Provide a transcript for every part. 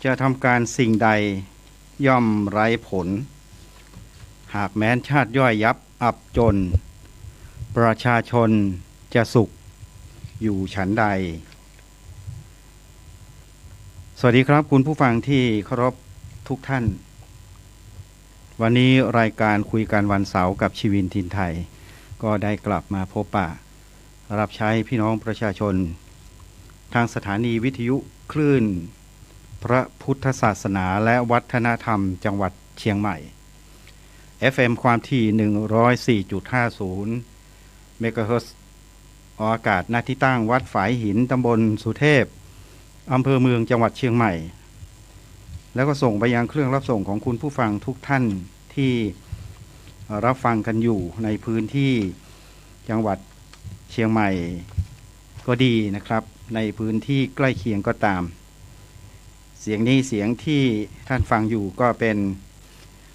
จะทำการสิ่งใดย่อมไร้ผลหากแม้นชาติย่อยยับอับจนประชาชนจะสุขอยู่ฉันใดสวัสดีครับคุณผู้ฟังที่เคารพทุกท่านวันนี้รายการคุยกันวันเสาร์กับชีวินทินไทยก็ได้กลับมาพบปะรับใช้พี่น้องประชาชนทางสถานีวิทยุคลื่นพระพุทธศาสนาและวัฒนธรรมจังหวัดเชียงใหม่ FM ความถี่ 104.50 เมกะเฮิรตซ์ออกอากาศณที่ตั้งวัดฝายหินตำบลสุเทพอำเภอเมืองจังหวัดเชียงใหม่แล้วก็ส่งไปยังเครื่องรับส่งของคุณผู้ฟังทุกท่านที่รับฟังกันอยู่ในพื้นที่จังหวัดเชียงใหม่ก็ดีนะครับในพื้นที่ใกล้เคียงก็ตามเสียงนี้เสียงที่ท่านฟังอยู่ก็เป็น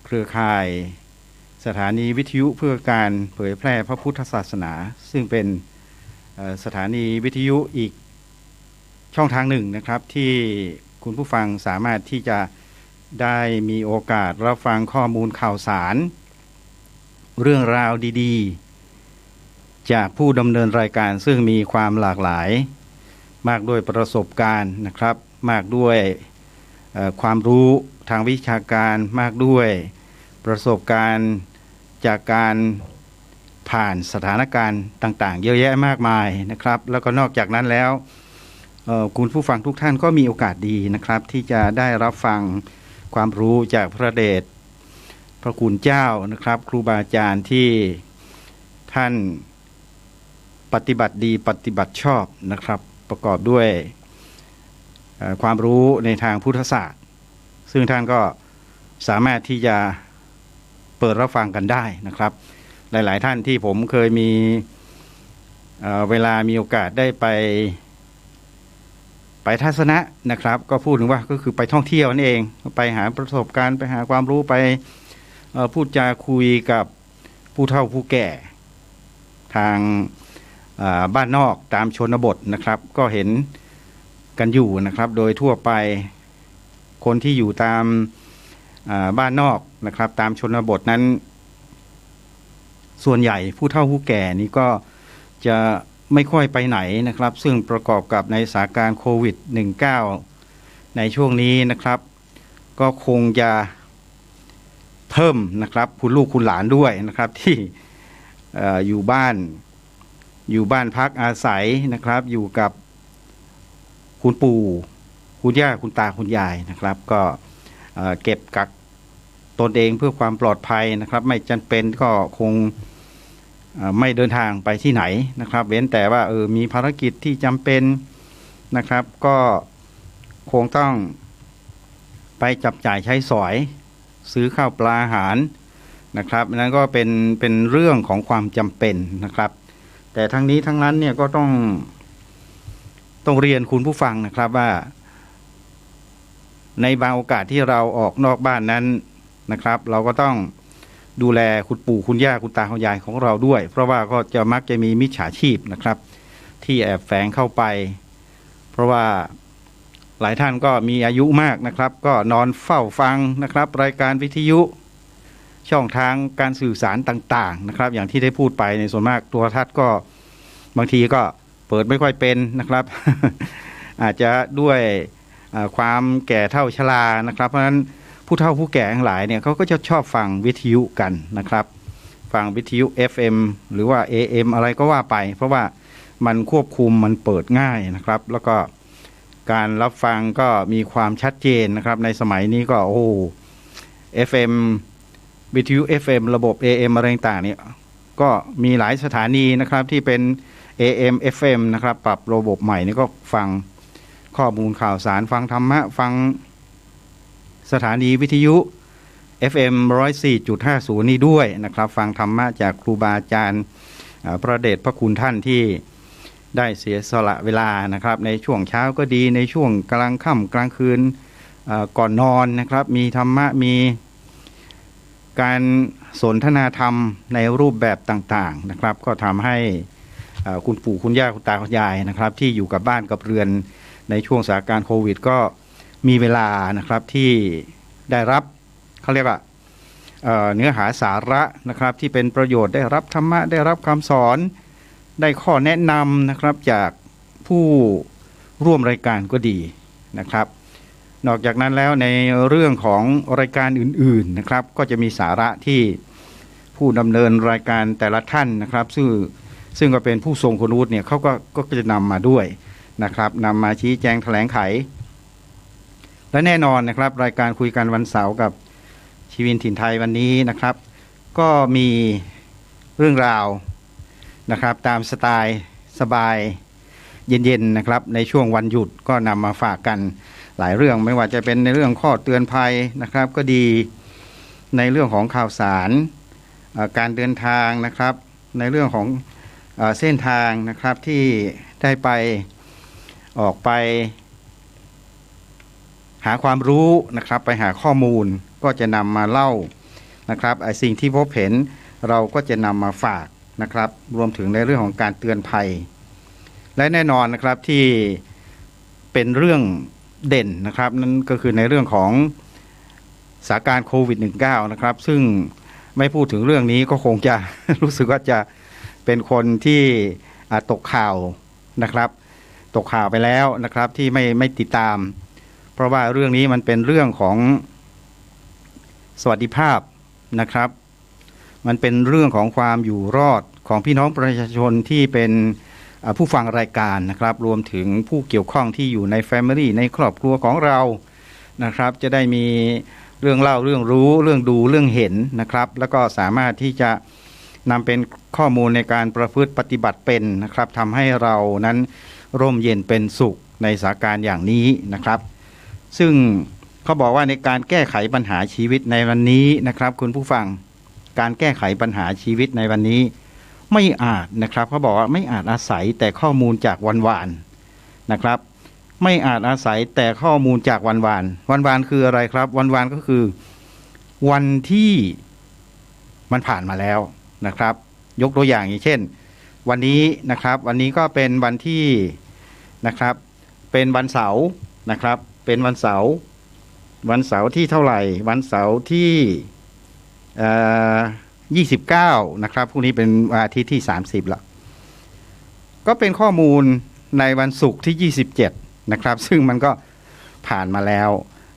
เครือข่ายสถานีวิทยุเพื่อการเผยแพร่พระพุทธศาสนาซึ่งเป็นสถานีวิทยุอีกช่องทางหนึ่งนะครับที่คุณผู้ฟังสามารถที่จะได้มีโอกาสรับฟังข้อมูลข่าวสารเรื่องราวดีๆจากผู้ดำเนินรายการซึ่งมีความหลากหลายมากด้วยประสบการณ์นะครับมากด้วยความรู้ทางวิชาการมากด้วยประสบการณ์จากการผ่านสถานการณ์ต่างๆเยอะแยะมากมายนะครับแล้วก็นอกจากนั้นแล้วคุณผู้ฟังทุกท่านก็มีโอกาสดีนะครับที่จะได้รับฟังความรู้จากพระเดชพระคุณเจ้านะครับครูบาอาจารย์ที่ท่านปฏิบัติดีปฏิบัติชอบนะครับประกอบด้วยความรู้ในทางพุทธศาสตร์ซึ่งท่านก็สามารถที่จะเปิดรับฟังกันได้นะครับหลายๆท่านที่ผมเคยมีเวลามีโอกาสได้ไปทัศนะนะครับก็พูดถึงว่าก็คือไปท่องเที่ยวนั่นเองไปหาประสบการณ์ไปหาความรู้ไปพูดจาคุยกับผู้เฒ่าผู้แก่ทางบ้านนอกตามชนบทนะครับก็เห็นกันอยู่นะครับโดยทั่วไปคนที่อยู่ตามบ้านนอกนะครับตามชนบทนั้นส่วนใหญ่ผู้เฒ่าผู้แก่นี่ก็จะไม่ค่อยไปไหนนะครับซึ่งประกอบกับในสถานการณ์โควิด -19 ในช่วงนี้นะครับก็คงจะเพิ่มนะครับคุณลูกคุณหลานด้วยนะครับที่อยู่บ้านพักอาศัยนะครับอยู่กับคุณปู่คุณย่าคุณตาคุณยายนะครับก็เก็บกักตนเองเพื่อความปลอดภัยนะครับไม่จำเป็นก็คงไม่เดินทางไปที่ไหนนะครับเว้นแต่ว่ามีภารกิจที่จำเป็นนะครับก็คงต้องไปจับจ่ายใช้สอยซื้อข้าวปลาอาหารนะครับนั้นก็เป็นเรื่องของความจำเป็นนะครับแต่ทั้งนี้ทั้งนั้นเนี่ยก็ต้องเรียนคุณผู้ฟังนะครับว่าในบางโอกาสที่เราออกนอกบ้านนั้นนะครับเราก็ต้องดูแลคุณปู่คุณย่าคุณตาคุณยายของเราด้วยเพราะว่าก็จะมักจะมีมิจฉาชีพนะครับที่แอบแฝงเข้าไปเพราะว่าหลายท่านก็มีอายุมากนะครับก็นอนเฝ้าฟังนะครับรายการวิทยุช่องทางการสื่อสารต่างๆนะครับอย่างที่ได้พูดไปในส่วนมากโทรทัศน์ก็บางทีก็เปิดไม่ค่อยเป็นนะครับ อาจจะด้วยความแก่เฒ่าชรานะครับเพราะฉะนั้นผู้เฒ่าผู้แก่ทั้งหลายเนี่ยเขาก็จะชอบฟังวิทยุกันนะครับฟังวิทยุ FM หรือว่า AM อะไรก็ว่าไปเพราะว่ามันควบคุมมันเปิดง่ายนะครับแล้วก็การรับฟังก็มีความชัดเจนนะครับในสมัยนี้ก็FM วิทยุ FM ระบบ AM อะไรต่างๆเนี่ยก็มีหลายสถานีนะครับที่เป็น AM FM นะครับปรับระบบใหม่นี่ก็ฟังข้อมูลข่าวสารฟังธรรมะฟังสถานีวิทยุ FM 104.50 นี่ด้วยนะครับฟังธรรมะจากครูบาอาจารย์พระเดชพระคุณท่านที่ได้เสียสละเวลานะครับในช่วงเช้าก็ดีในช่วงกลางค่ำกลางคืนก่อนนอนนะครับมีธรรมะมีการสนทนาธรรมในรูปแบบต่างๆนะครับก็ทำให้คุณปู่คุณย่าคุณตาคุณยายนะครับที่อยู่กับบ้านกับเรือนในช่วงสถานการณ์โควิดก็ มีเวลานะครับที่ได้รับเขาเรียกว่าเนื้อหาสาระนะครับที่เป็นประโยชน์ได้รับธรรมะได้รับคำสอนได้ข้อแนะนำนะครับจากผู้ร่วมรายการก็ดีนะครับนอกจากนั้นแล้วในเรื่องของรายการอื่นๆนะครับก็จะมีสาระที่ผู้ดำเนินรายการแต่ละท่านนะครับซึ่งก็เป็นผู้ทรงคุณวุฒิเนี่ยเขาก็จะนำมาด้วยนะครับนำมาชี้แจงแถลงไขและแน่นอนนะครับรายการคุยกันวันเสาร์กับชีวินถิ่นไทยวันนี้นะครับก็มีเรื่องราวนะครับตามสไตล์สบายเย็นๆนะครับในช่วงวันหยุดก็นำมาฝากกันหลายเรื่องไม่ว่าจะเป็นในเรื่องข้อเตือนภัยนะครับก็ดีในเรื่องของข่าวสารการเดินทางนะครับในเรื่องของเส้นทางนะครับที่ได้ไปออกไปหาความรู้นะครับไปหาข้อมูลก็จะนำมาเล่านะครับสิ่งที่พบเห็นเราก็จะนำมาฝากนะครับรวมถึงในเรื่องของการเตือนภัยและแน่นอนนะครับที่เป็นเรื่องเด่นนะครับนั่นก็คือในเรื่องของสถานการณ์โควิด -19 นะครับซึ่งไม่พูดถึงเรื่องนี้ก็คงจะ รู้สึกว่าจะเป็นคนที่ตกข่าวนะครับตกข่าวไปแล้วนะครับที่ไม่ติดตามเพราะว่าเรื่องนี้มันเป็นเรื่องของสวัสดิภาพนะครับมันเป็นเรื่องของความอยู่รอดของพี่น้องประชาชนที่เป็นผู้ฟังรายการนะครับรวมถึงผู้เกี่ยวข้องที่อยู่ใน Family ในครอบครัวของเรานะครับจะได้มีเรื่องเล่าเรื่องรู้เรื่องดูเรื่องเห็นนะครับแล้วก็สามารถที่จะนำเป็นข้อมูลในการประพฤติปฏิบัติเป็นนะครับทำให้เรานั้นร่มเย็นเป็นสุขในสถานการณ์อย่างนี้นะครับซึ่งเขาบอกว่าในการแก้ไขปัญหาชีวิตในวันนี้นะครับคุณผู้ฟังการแก้ไขปัญหาชีวิตในวันนี้ไม่อาจนะครับเขาบอกว่าไม่อาจอาศัยแต่ข้อมูลจากวันวานนะครับไม่อาจอาศัยแต่ข้อมูลจากวันวานวันวานคืออะไรครับวันวานก็คือวันที่มันผ่านมาแล้วนะครับยกตัวอย่างอย่างเช่นวันนี้นะครับวันนี้ก็เป็นวันที่นะครับเป็นวันเสาร์นะครับเป็นวันเสาร์ที่เท่าไหร่วันเสาร์ที่29นะครับพรุ่งนี้เป็นวันอาทิตย์ที่30แล้วก็เป็นข้อมูลในวันศุกร์ที่27นะครับซึ่งมันก็ผ่านมาแล้ว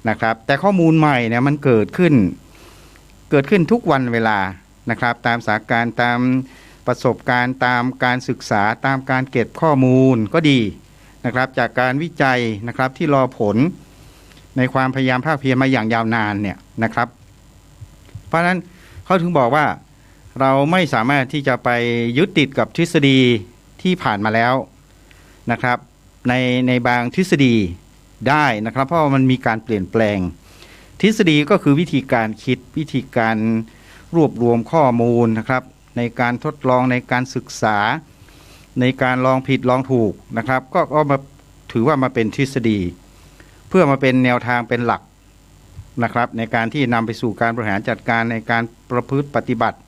นะครับแต่ข้อมูลใหม่เนี่ยมันเกิดขึ้นทุกวันเวลานะครับตามสถานการณ์ตามประสบการณ์ตามการศึกษาตามการเก็บข้อมูลก็ดีนะครับจากการวิจัยนะครับที่รอผลในความพยายามภาคเพียรมาอย่างยาวนานเนี่ยนะครับเพราะฉะนั้นเขาถึงบอกว่าเราไม่สามารถที่จะไปยึดติดกับทฤษฎีที่ผ่านมาแล้วนะครับในบางทฤษฎีได้นะครับเพราะมันมีการเปลี่ยนแปลงทฤษฎีก็คือวิธีการคิดวิธีการรวบรวมข้อมูลนะครับในการทดลองในการศึกษาในการลองผิดลองถูกนะครับก็มาถือว่ามาเป็นทฤษฎีเพื่อมาเป็นแนวทางเป็นหลักนะครับในการที่นำไปสู่การบริหารจัดการในการประพฤติปฏิบัติ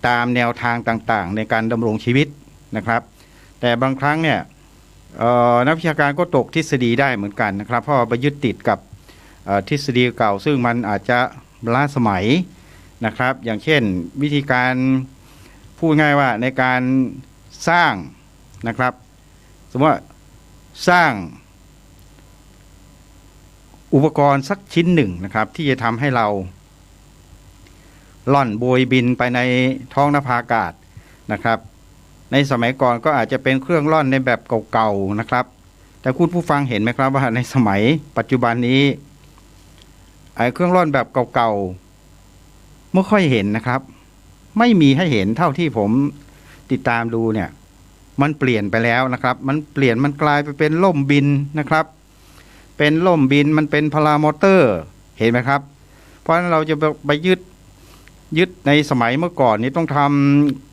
ตามแนวทางต่างๆในการดำรงชีวิตนะครับแต่บางครั้งเนี่ยนักวิชาการก็ตกทฤษฎีได้เหมือนกันนะครับเพราะไปยึดติดกับทฤษฎีเก่าซึ่งมันอาจจะล้าสมัยนะครับอย่างเช่นวิธีการพูดง่ายว่าในการสร้างนะครับสมมติว่าสร้างอุปกรณ์สักชิ้นหนึ่งนะครับที่จะทำให้เราล่อนโบยบินไปในท้องนภาอากาศนะครับในสมัยก่อนก็อาจจะเป็นเครื่องล่อนในแบบเก่าๆนะครับแต่คุณผู้ฟังเห็นไหมครับว่าในสมัยปัจจุบันนี้เครื่องล่อนแบบเก่าๆไม่ค่อยเห็นนะครับไม่มีให้เห็นเท่าที่ผมติดตามดูเนี่ยมันเปลี่ยนไปแล้วนะครับมันกลายไปเป็นล่มบินนะครับเป็นล่มบินมันเป็นพารามอเตอร์เห็นไหมครับเพราะฉะนั้นเราจะไปยึดในสมัยเมื่อก่อนนี้ต้องท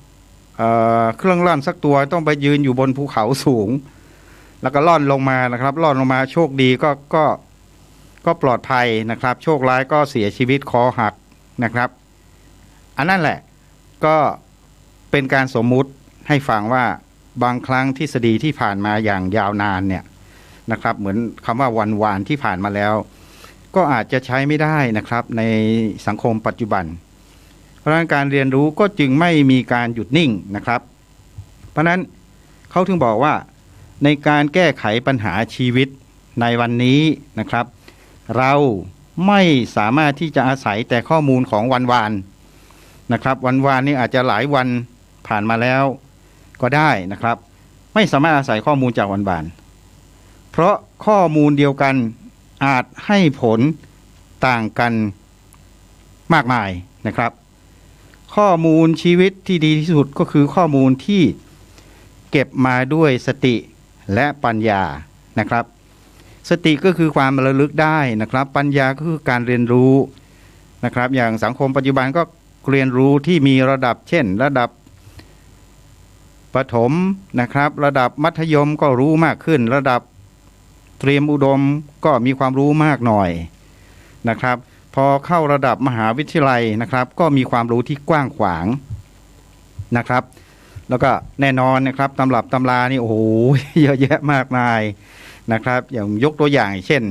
ำเครื่องล่อนสักตัวต้องไปยืนอยู่บนภูเขาสูงแล้วก็ล่อนลงมานะครับล่อนลงมาโชคดีก็ปลอดภัยนะครับโชคร้ายก็เสียชีวิตคอหักนะครับอันนั้นแหละก็เป็นการสมมุติให้ฟังว่าบางครั้งทฤษฎีที่ผ่านมาอย่างยาวนานเนี่ย นะครับ เหมือนคำว่าวันวานที่ผ่านมาแล้วก็อาจจะใช้ไม่ได้นะครับในสังคมปัจจุบันเพราะฉะนั้นการเรียนรู้ก็จึงไม่มีการหยุดนิ่งนะครับเพราะฉะนั้นเขาถึงบอกว่าในการแก้ไขปัญหาชีวิตในวันนี้นะครับเราไม่สามารถที่จะอาศัยแต่ข้อมูลของวันวานนะครับวันวานนี่อาจจะหลายวันผ่านมาแล้วก็ได้นะครับไม่สามารถอาศัยข้อมูลจากวันวานเพราะข้อมูลเดียวกันอาจให้ผลต่างกันมากมายนะครับข้อมูลชีวิตที่ดีที่สุดก็คือข้อมูลที่เก็บมาด้วยสติและปัญญานะครับสติก็คือความระลึกได้นะครับปัญญาก็คือการเรียนรู้นะครับอย่างสังคมปัจจุบันก็เรียนรู้ที่มีระดับเช่นระดับประถมนะครับระดับมัธยมก็รู้มากขึ้นระดับเตรียมอุดมก็มีความรู้มากหน่อยนะครับพอเข้าระดับมหาวิทยาลัยนะครับก็มีความรู้ที่กว้างขวางนะครับแล้วก็แน่นอนนะครับตำรับตำรานี่โอ้โหเยอะแยะมากมายนะครับอย่างยกตัวอย่างเช่น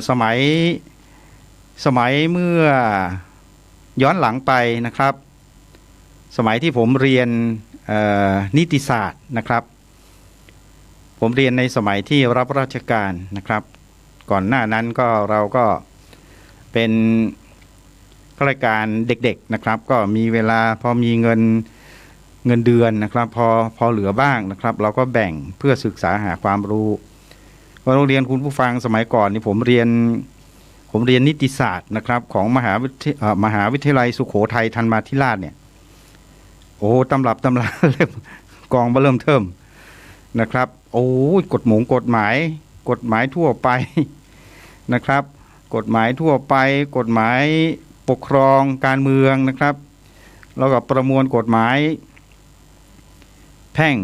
สมัยเมื่อย้อนหลังไปนะครับสมัยที่ผมเรียนนิติศาสตร์นะครับผมเรียนในสมัยที่รับราชการนะครับก่อนหน้านั้นก็เราก็เป็นข้าราชการเด็กๆนะครับก็มีเวลาพอมีเงินเดือนนะครับพอเหลือบ้างนะครับเราก็แบ่งเพื่อศึกษาหาความรู้โรงเรียนคุณผู้ฟังสมัยก่อนนี่ผมเรียนนิติศาสตร์นะครับของมหาวิทยาลัยสุโขทัยธรรมาธิราชเนี่ยโอ้ตำรับตำราเล่มกองเริ่มเทิมนะครับโอ้กฎหมายทั่วไปนะครับกฎหมายทั่วไปกฎหมายปกครองการเมืองนะครับแล้วก็ประมวลกฎหมายแพ่ง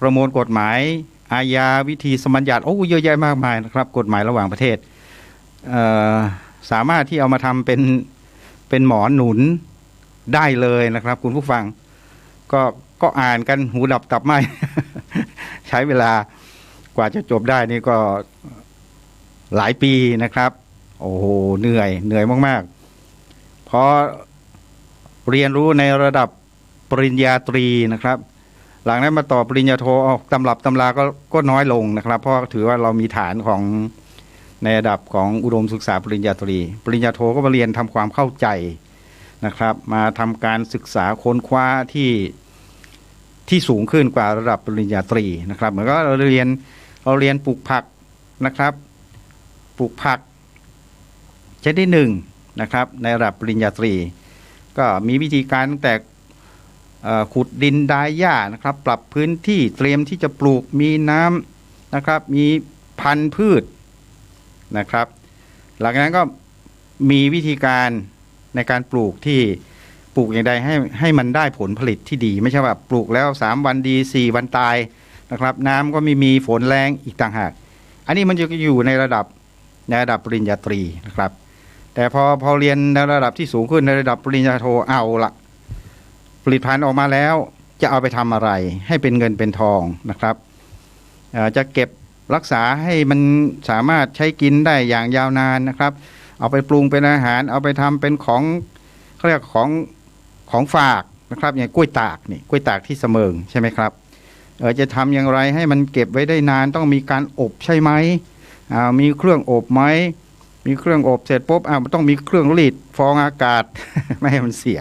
ประมวลกฎหมายอาญาวิธีสมัญญัติโอ้เยอะแยะมากมายนะครับกฎหมายระหว่างประเทศสามารถที่เอามาทำเป็นหมอนหนุนได้เลยนะครับคุณผู้ฟังก็อ่านกันหูดับตับไหม ใช้เวลากว่าจะจบได้นี่ก็หลายปีนะครับโอ้โหเหนื่อยมากๆพอเรียนรู้ในระดับปริญญาตรีนะครับหลังนั้นมาต่อปริญญาโทตำรับตำราก็น้อยลงนะครับเพราะถือว่าเรามีฐานของในระดับของอุดมศึกษาปริญญาตรีปริญญาโทก็มาเรียนทำความเข้าใจนะครับมาทำการศึกษาค้นคว้าที่สูงขึ้นกว่าระดับปริญญาตรีนะครับเหมือนก็เราเรียนปลูกผักนะครับปลูกผักชนิดหนึ่งนะครับในระดับปริญญาตรีก็มีวิธีการตั้งแต่ขุดดินดายหญ้านะครับปรับพื้นที่เตรียมที่จะปลูกมีน้ำนะครับมีพันธุ์พืชนะครับหลังจากนั้นก็มีวิธีการในการปลูกที่ปลูกอย่างใดให้มันได้ผลผลิตที่ดีไม่ใช่ว่าปลูกแล้ว3วันดี4วันตายนะครับน้ำก็ไม่มีฝนแรงอีกต่างหากอันนี้มันจะอยู่ในระดับปริญญาตรีนะครับแต่พอเรียนในระดับที่สูงขึ้นในระดับปริญญาโทเอาละผลิตภัณฑ์ออกมาแล้วจะเอาไปทำอะไรให้เป็นเงินเป็นทองนะครับจะเก็บรักษาให้มันสามารถใช้กินได้อย่างยาวนานนะครับเอาไปปรุงเป็นอาหารเอาไปทำเป็นของเขาเรียกของฝากนะครับอย่างกล้วยตากที่เสมิงใช่ไหมครับจะทำอย่างไรให้มันเก็บไว้ได้นานต้องมีการอบใช่ไหมมีเครื่องอบไหมมีเครื่องอบเสร็จปุ๊บมันต้องมีเครื่องรีดฟองอากาศ ไม่ให้มันเสีย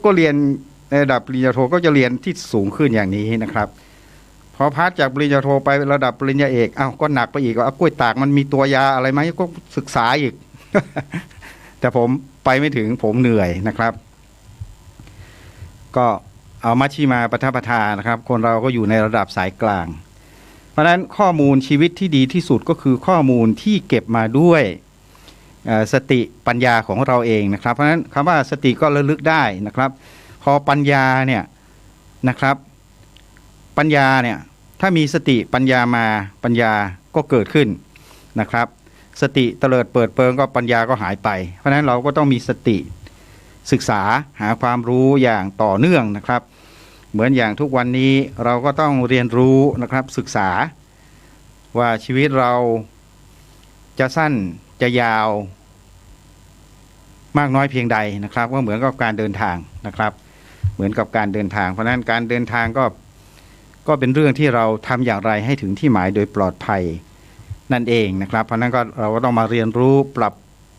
ก็เรียนในระดับปริญญาโทก็จะเรียนที่สูงขึ้นอย่างนี้นะครับพอพัดจากปริญญาโทไประดับปริญญาเอกก็หนักไปอีกว่ากล้วยตากมันมีตัวยาอะไรไหมก็ศึกษาอีก แต่ผมไปไม่ถึงผมเหนื่อยนะครับก็เอามัชฌิมาปทัปทานะครับคนเราก็อยู่ในระดับสายกลางเพราะฉะนั้นข้อมูลชีวิตที่ดีที่สุดก็คือข้อมูลที่เก็บมาด้วยสติปัญญาของเราเองนะครับเพราะฉะนั้นคำว่าสติก็ระลึกได้นะครับพอปัญญาเนี่ยนะครับปัญญาเนี่ยถ้ามีสติปัญญามาปัญญาก็เกิดขึ้นนะครับสติเตลิดเปิดเปิงก็ปัญญาก็หายไปเพราะฉะนั้นเราก็ต้องมีสติศึกษาหาความรู้อย่างต่อเนื่องนะครับเหมือนอย่างทุกวันนี้เราก็ต้องเรียนรู้นะครับศึกษา ว่าชีวิตเราจะสั้นจะยาวมากน้อยเพียงใดนะครับก็เหมือนกับการเดินทางนะครับเหมือนกับการเดินทางเพราะนั้นการเดินทางก็เป็นเรื่องที่เราทำอย่างไรให้ถึงที่หมายโดยปลอดภัยนั่นเองนะครับเพราะนั้นก็เราก็ต้องมาเรียนรู้ปรับ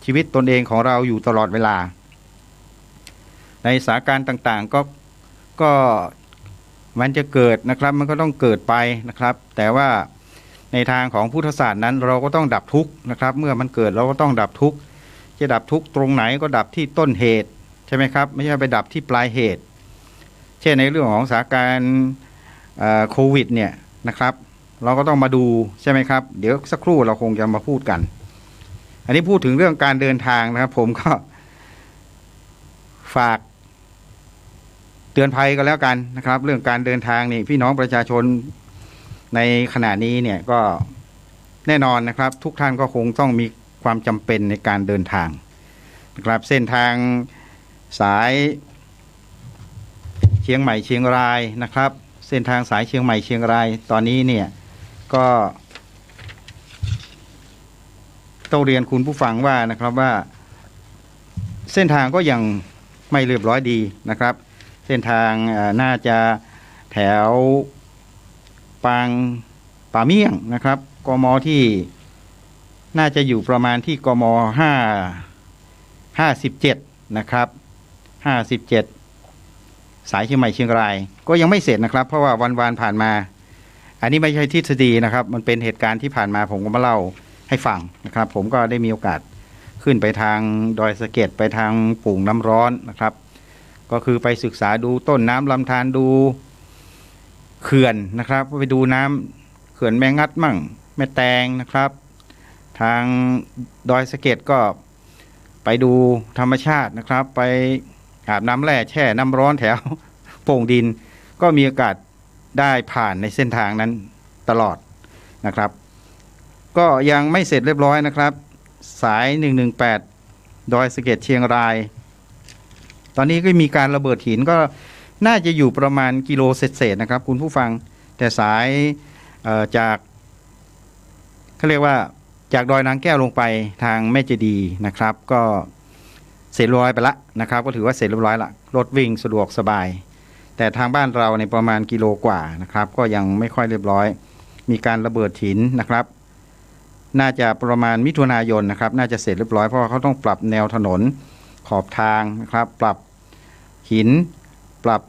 ชีวิตตนเองของเราอยู่ตลอดเวลาในสถานการณ์ต่างๆก็มันจะเกิดนะครับมันก็ต้องเกิดไปนะครับแต่ว่าในทางของพุทธศาสตร์นั้นเราก็ต้องดับทุกข์นะครับเมื่อมันเกิดเราก็ต้องดับทุกข์จะดับทุกข์ตรงไหนก็ดับที่ต้นเหตุใช่ไหมครับไม่ใช่ไปดับที่ปลายเหตุเช่นในเรื่องของสถานการณ์โควิดเนี่ยนะครับเราก็ต้องมาดูใช่ไหมครับเดี๋ยวสักครู่เราคงจะมาพูดกันอันนี้พูดถึงเรื่องการเดินทางนะครับผมก็ฝากเตือนภัยกันแล้วกันนะครับเรื่องการเดินทางนี่พี่น้องประชาชนในขณะนี้เนี่ยก็แน่นอนนะครับทุกท่านก็คงต้องมีความจำเป็นในการเดินทางนะครับเส้นทางสายเชียงใหม่เชียงรายนะครับเส้นทางสายเชียงใหม่เชียงรายตอนนี้เนี่ยก็ต้องเรียนคุณผู้ฟังว่านะครับว่าเส้นทางก็ยังไม่เรียบร้อยดีนะครับเส้นทางน่าจะแถวป่าเมี่ยงนะครับกมที่น่าจะอยู่ประมาณที่กม57นะครับ57สายเชียงใหม่เชียงรายก็ยังไม่เสร็จนะครับเพราะว่าวันผ่านมาอันนี้ไม่ใช่ทฤษฎีนะครับมันเป็นเหตุการณ์ที่ผ่านมาผมก็มาเล่าให้ฟังนะครับผมก็ได้มีโอกาสขึ้นไปทางดอยสะเก็ดไปทางปุ่งน้ำร้อนนะครับก็คือไปศึกษาดูต้นน้ำลำธารดูเขื่อนนะครับไปดูน้ำเขื่อนแม่งัดมั่งแม่แตงนะครับทางดอยสะเก็ดก็ไปดูธรรมชาตินะครับไปอาบน้ำแร่แช่น้ำร้อนแถวโป่งดินก็มีโอกาสได้ผ่านในเส้นทางนั้นตลอดนะครับก็ยังไม่เสร็จเรียบร้อยนะครับสาย118ดอยสะเก็ดเชียงรายตอนนี้ก็มีการระเบิดหินก็น่าจะอยู่ประมาณกิโลเศษๆนะครับคุณผู้ฟังแต่สายจากเขาเรียกว่าจากดอยนางแก้วลงไปทางแม่เจดีย์นะครับก็เสร็จเรียบร้อยไปละนะครับก็ถือว่าเสร็จเรียบร้อยละรถวิ่งสะดวกสบายแต่ทางบ้านเราในประมาณกิโลกว่านะครับก็ยังไม่ค่อยเรียบร้อยมีการระเบิดหินนะครับน่าจะประมาณมิถุนายนนะครับน่าจะเสร็จเรียบร้อยเพราะว่าเขาต้องปรับแนวถนนขอบทางนะครับปรับหินปรับ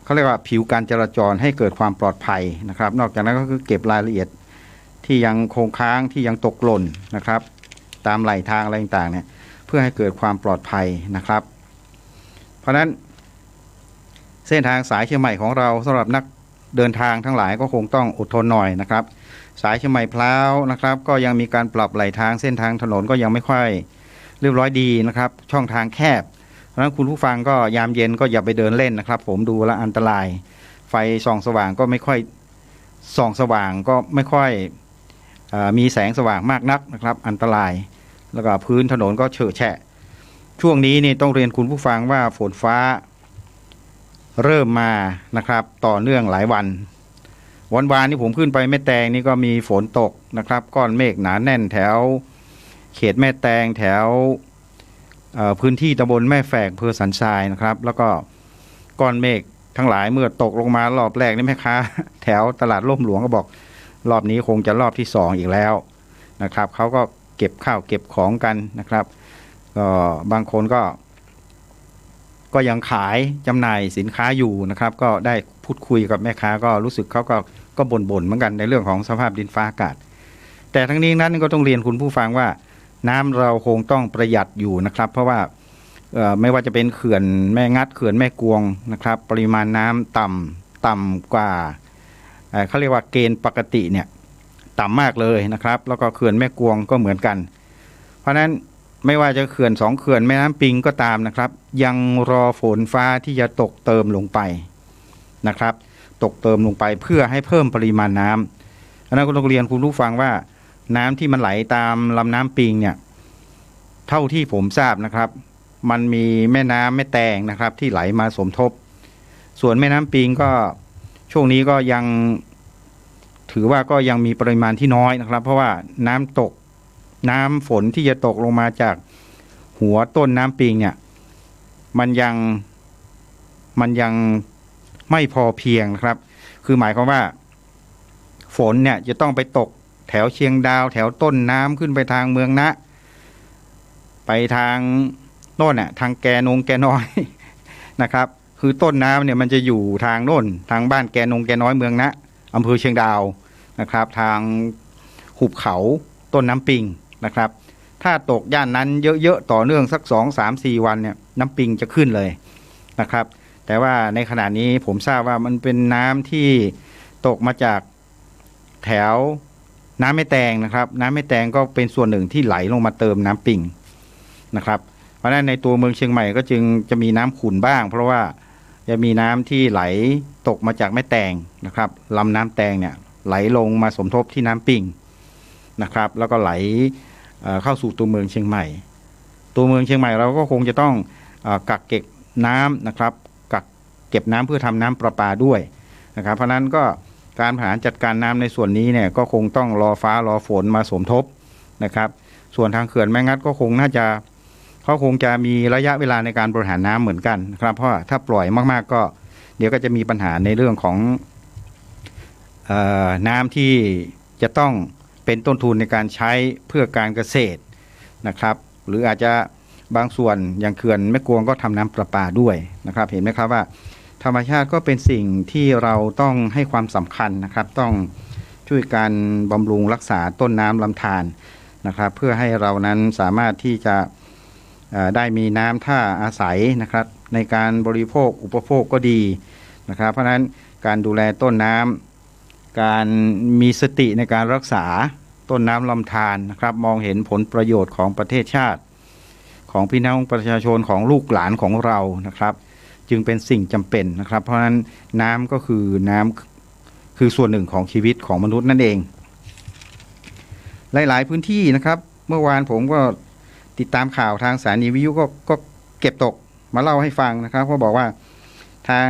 เขาเรียกว่าผิวการจราจรให้เกิดความปลอดภัยนะครับนอกจากนั้นก็คือเก็บรายละเอียดที่ยังคงค้างที่ยังตกหล่นนะครับตามไหลทางอะไรต่างๆเนี่ยเพื่อให้เกิดความปลอดภัยนะครับเพราะฉะนั้นเส้นทางสายเชียงใหม่ของเราสำหรับนักเดินทางทั้งหลายก็คงต้องอดทนหน่อยนะครับสายเชียงใหม่พร้าวนะครับก็ยังมีการปรับไหลทางเส้นทางถนนก็ยังไม่ค่อยเรียบร้อยดีนะครับช่องทางแคบเพราะฉะนั้นคุณผู้ฟังก็ยามเย็นก็อย่าไปเดินเล่นนะครับผมดูแลอันตรายไฟส่องสว่างก็ไม่ค่อยส่องสว่างก็ไม่ค่อยมีแสงสว่างมากนักนะครับอันตรายแล้วก็พื้นถนนก็เฉอะแฉะช่วงนี้นี่ต้องเรียนคุณผู้ฟังว่าฝนฟ้าเริ่มมานะครับต่อเนื่องหลายวันวานนี้ผมขึ้นไปแม่แตงนี่ก็มีฝนตกนะครับก้อนเมฆหนาแน่นแถวเขตแม่แตงแถวพื้นที่ตำบลแม่แฝกอำเภอสันทรายนะครับแล้วก็ก้อนเมฆทั้งหลายเมื่อตกลงมารอบแรกนี่แม่ค้าแถวตลาดร่มหลวงก็บอกรอบนี้คงจะรอบที่2อีกแล้วนะครับเขาก็เก็บข้าวเก็บของกันนะครับก็บางคนก็ยังขายจำหน่ายสินค้าอยู่นะครับก็ได้พูดคุยกับแม่ค้าก็รู้สึกเขาก็บ่นเหมือนกันในเรื่องของสภาพดินฟ้าอากาศแต่ทั้งนี้นั้นก็ต้องเรียนคุณผู้ฟังว่าน้ำเราคงต้องประหยัดอยู่นะครับเพราะว่าไม่ว่าจะเป็นเขื่อนแม่งัดเขื่อนแม่กวงนะครับปริมาณน้ำต่ำกว่าเขาเรียกว่าเกณฑ์ปกติเนี่ยต่ำมากเลยนะครับแล้วก็เขื่อนแม่กวงก็เหมือนกันเพราะฉะนั้นไม่ว่าจะเขื่อน2เขื่อนแม่น้ำปิงก็ตามนะครับยังรอฝนฟ้าที่จะตกเติมลงไปนะครับตกเติมลงไปเพื่อให้เพิ่มปริมาณน้ำอันนั้นก็ต้องเรียนคุณผู้ฟังว่าน้ำที่มันไหลตามลำน้ำปิงเนี่ยเท่าที่ผมทราบนะครับมันมีแม่น้ำแม่แตงนะครับที่ไหลมาสมทบส่วนแม่น้ำปิงก็ช่วงนี้ก็ยัง ถือว่าก็ยังมีปริมาณที่น้อยนะครับเพราะว่าน้ำฝนที่จะตกลงมาจากหัวต้นน้ำปิงเนี่ยมันยังไม่พอเพียงนะครับคือหมายความว่าฝนเนี่ยจะต้องไปตกแถวเชียงดาวแถวต้นน้ำขึ้นไปทางเมืองนะไปทางโน่นน่ะทางแกน้อยนะครับคือต้นน้ำเนี่ยมันจะอยู่ทางโน่นทางบ้านแกน้อยเมืองนะอำเภอเชียงดาวนะครับทางหุบเขาต้นน้ำปิงนะครับถ้าตกย่านนั้นเยอะๆต่อเนื่องสัก2-3-4 วันเนี่ยน้ำปิงจะขึ้นเลยนะครับแต่ว่าในขณะนี้ผมทราบว่ามันเป็นน้ำที่ตกมาจากแถวน้ำแม่แตงนะครับน้ำแม่แตงก็เป็นส่วนหนึ่งที่ไหลลงมาเติมน้ำปิงนะครับเพราะฉะนั้นในตัวเมืองเชียงใหม่ก็จึงจะมีน้ำขุ่นบ้างเพราะว่าจะมีน้ำที่ไหลตกมาจากแม่แตงนะครับลำน้ำแตงเนี่ยไหลลงมาสมทบที่น้ำปิงนะครับแล้วก็ไหลเข้าสู่ตัวเมืองเชียงใหม่ตัวเมืองเชียงใหม่เราก็คงจะต้องกักเก็บน้ำนะครับกักเก็บน้ำเพื่อทำน้ำประปาด้วยนะครับเพราะนั้นก็การบริหารจัดการน้ำในส่วนนี้เนี่ยก็คงต้องรอฟ้ารอฝนมาสมทบนะครับส่วนทางเขื่อนแม่งัดก็คงน่าจะเขาคงจะมีระยะเวลาในการบริหารน้ำเหมือนกันนะครับเพราะถ้าปล่อยมากๆก็เดี๋ยวก็จะมีปัญหาในเรื่องของน้ำที่จะต้องเป็นต้นทุนในการใช้เพื่อการเกษตรนะครับหรืออาจจะบางส่วนอย่างเขื่อนแม่กวงก็ทำน้ำประปาด้วยนะครับเห็นไหมครับว่าธรรมชาติก็เป็นสิ่งที่เราต้องให้ความสำคัญนะครับต้องช่วยการบำรุงรักษาต้นน้ำลำธารนะครับเพื่อให้เรานั้นสามารถที่จะได้มีน้ำท่าอาศัยนะครับในการบริโภคอุปโภคก็ดีนะครับเพราะฉะนั้นการดูแลต้นน้ำการมีสติในการรักษาต้นน้ำลำธารนะครับมองเห็นผลประโยชน์ของประเทศชาติของพี่น้องประชาชนของลูกหลานของเรานะครับจึงเป็นสิ่งจำเป็นนะครับเพราะฉะนั้นน้ำก็คือส่วนหนึ่งของชีวิตของมนุษย์นั่นเองหลายๆพื้นที่นะครับเมื่อวานผมก็ติดตามข่าวทางสถานีวิทยุก็เก็บตกมาเล่าให้ฟังนะครับเขาบอกว่าทาง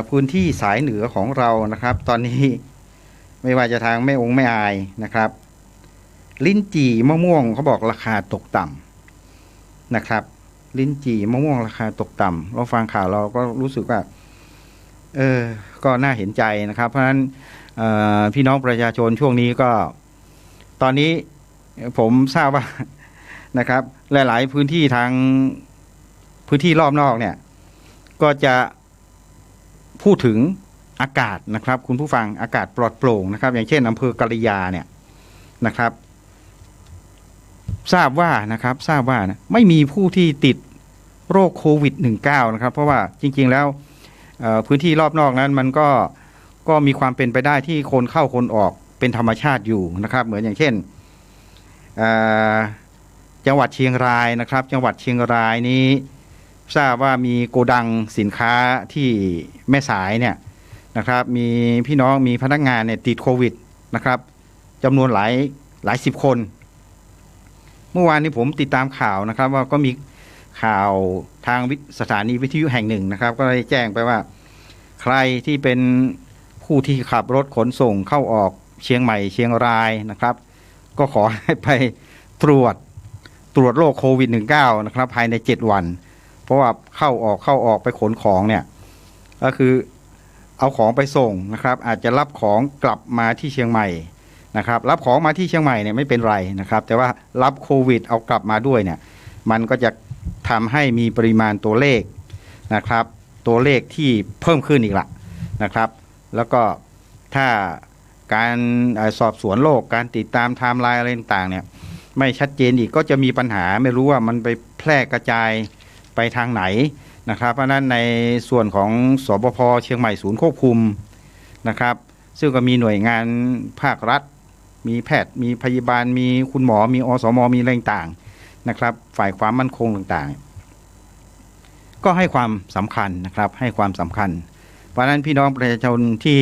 พื้นที่สายเหนือของเรานะครับตอนนี้ไม่ว่าจะทางแม่องค์แม่อายนะครับลิ้นจี่มะม่วงเขาบอกราคาตกต่ำนะครับลิ้นจี่มะม่วงราคาตกต่ำเราฟังข่าวเราก็รู้สึกว่าก็น่าเห็นใจนะครับเพราะฉะนั้นพี่น้องประชาชนช่วงนี้ก็ตอนนี้ผมทราบว่านะครับหลายๆพื้นที่ทางพื้นที่รอบนอกเนี่ยก็จะพูดถึงอากาศนะครับคุณผู้ฟังอากาศปลอดโปร่งนะครับอย่างเช่นอำเภอกะระยาเนี่ยนะครับทราบว่านะไม่มีผู้ที่ติดโรคโควิด-19นะครับเพราะว่าจริงๆแล้วพื้นที่รอบนอกนั้นมันก็มีความเป็นไปได้ที่คนเข้าคนออกเป็นธรรมชาติอยู่นะครับเหมือนอย่างเช่นจังหวัดเชียงรายนะครับจังหวัดเชียงรายนี้ทราบว่ามีโกดังสินค้าที่แม่สายเนี่ยนะครับมีพี่น้องมีพนักงานเนี่ยติดโควิดนะครับจำนวนหลายสิบคนเมื่อวานนี้ผมติดตามข่าวนะครับว่าก็มีข่าวทางสถานีวิทยุแห่งหนึ่งนะครับก็ได้แจ้งไปว่าใครที่เป็นผู้ที่ขับรถขนส่งเข้าออกเชียงใหม่เชียงรายนะครับก็ขอให้ไปตรวจโรคโควิด-19นะครับภายใน7 วันเพราะว่าเข้าออกไปขนของเนี่ยก็คือเอาของไปส่งนะครับอาจจะรับของกลับมาที่เชียงใหม่นะครับรับของมาที่เชียงใหม่เนี่ยไม่เป็นไรนะครับแต่ว่ารับโควิดเอากลับมาด้วยเนี่ยมันก็จะทำให้มีปริมาณตัวเลขนะครับตัวเลขที่เพิ่มขึ้นอีกละนะครับแล้วก็ถ้าการสอบสวนโรคการติดตามไทม์ไลน์อะไรต่างๆเนี่ยไม่ชัดเจนอีกก็จะมีปัญหาไม่รู้ว่ามันไปแพร่กระจายไปทางไหนนะครับเพราะนั้นในส่วนของสบพ.เชียงใหม่ศูนย์ควบคุมนะครับซึ่งก็มีหน่วยงานภาครัฐมีแพทย์มีพยาบาลมีคุณหมอมีอสมมีอะไรต่างๆนะครับฝ่ายความมั่นคงต่างๆก็ให้ความสำคัญนะครับให้ความสำคัญเพราะนั้นพี่น้องประชาชนที่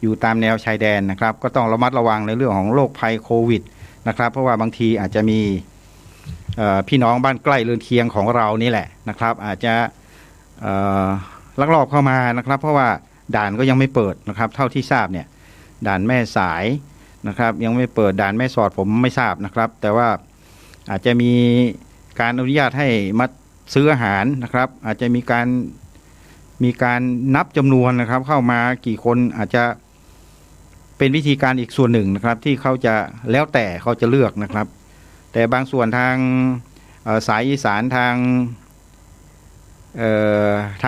อยู่ตามแนวชายแดนนะครับก็ต้องระมัดระวังในเรื่องของโรคภัยโควิดนะครับเพราะว่าบางทีอาจจะมีพี่น้องบ้านใกล้เรือนเคียงของเรานี่แหละนะครับอาจจะลักลอบเข้ามานะครับเพราะว่าด่านก็ยังไม่เปิดนะครับเท่าที่ทราบเนี่ย ด่านแม่สายนะครับยังไม่เปิดด่านแม่สอดผมไม่ทราบนะครับแต่ว่าอาจจะมีการอนุญาตให้มาซื้ออาหารนะครับอาจจะมีการนับจำนวนนะครับเข้ามากี่คนอาจจะเป็นวิธีการอีกส่วนหนึ่งนะครับที่เขาจะแล้วแต่เขาจะเลือกนะครับแต่บางส่วนทางสายอีสานทาง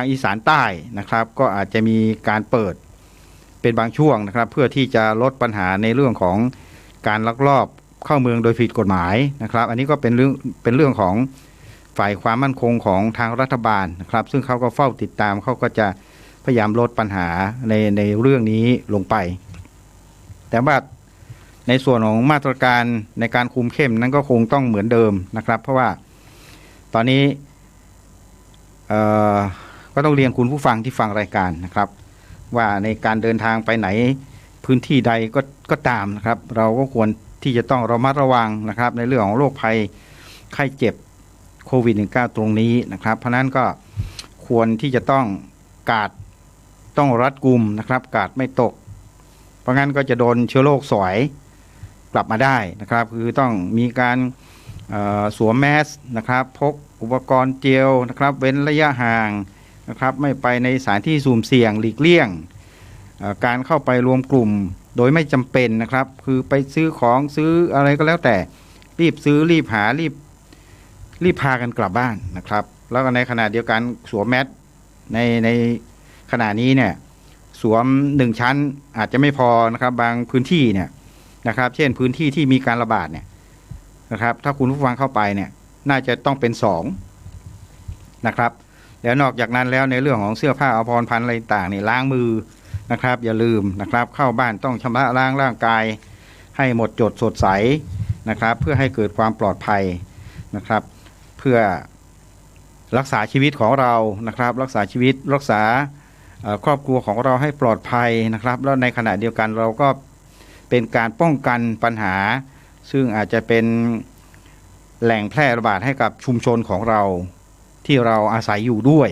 อีสานใต้นะครับก็อาจจะมีการเปิดเป็นบางช่วงนะครับเพื่อที่จะลดปัญหาในเรื่องของการลักลอบเข้าเมืองโดยผิดกฎหมายนะครับอันนี้ก็เป็นเรื่องของฝ่ายความมั่นคงของทางรัฐบาลนะครับซึ่งเขาก็เฝ้าติดตามเขาก็จะพยายามลดปัญหาในเรื่องนี้ลงไปแต่ว่าในส่วนของมาตรการในการคุมเข้มนั้นก็คงต้องเหมือนเดิมนะครับเพราะว่าตอนนี้ก็ต้องเรียนคุณผู้ฟังที่ฟังรายการนะครับว่าในการเดินทางไปไหนพื้นที่ใดก็ตามนะครับเราก็ควรที่จะต้องระมัดระวังนะครับในเรื่องของโรคภัยไข้เจ็บโควิด -19 ตรงนี้นะครับเพราะนั้นก็ควรที่จะต้องต้องรัดกุมนะครับกาดไม่ตกเพราะงั้นก็จะโดนเชื้อโรคสอยกลับมาได้นะครับคือต้องมีการสวมแมสนะครับพกอุปกรณ์เจลนะครับเว้นระยะห่างนะครับไม่ไปในสถานที่สุ่มเสี่ยงหลีกเลี่ยงการเข้าไปรวมกลุ่มโดยไม่จำเป็นนะครับคือไปซื้อของซื้ออะไรก็แล้วแต่รีบซื้อรีบหารีบพากันกลับบ้านนะครับแล้วก็ในขณะเดียวกันสวมแมสในขณะนี้เนี่ยสวม1ชั้นอาจจะไม่พอนะครับบางพื้นที่เนี่ยนะครับเช่นพื้นที่ที่มีการระบาดเนี่ยนะครับถ้าคุณผู้ฟังเข้าไปเนี่ยน่าจะต้องเป็น2นะครับแล้วนอกจากนั้นแล้วในเรื่องของเสื้อผ้าอาภรณ์ภัณฑ์อะไรต่างเนี่ยล้างมือนะครับอย่าลืมนะครับเข้าบ้านต้องชำระล้างร่างกายให้หมดจดสดใสนะครับเพื่อให้เกิดความปลอดภัยนะครับเพื่อรักษาชีวิตของเรานะครับรักษาชีวิตรักษาครอบครัวของเราให้ปลอดภัยนะครับแล้วในขณะเดียวกันเราก็เป็นการป้องกันปัญหาซึ่งอาจจะเป็นแหล่งแพร่ระบาดให้กับชุมชนของเราที่เราอาศัยอยู่ด้วย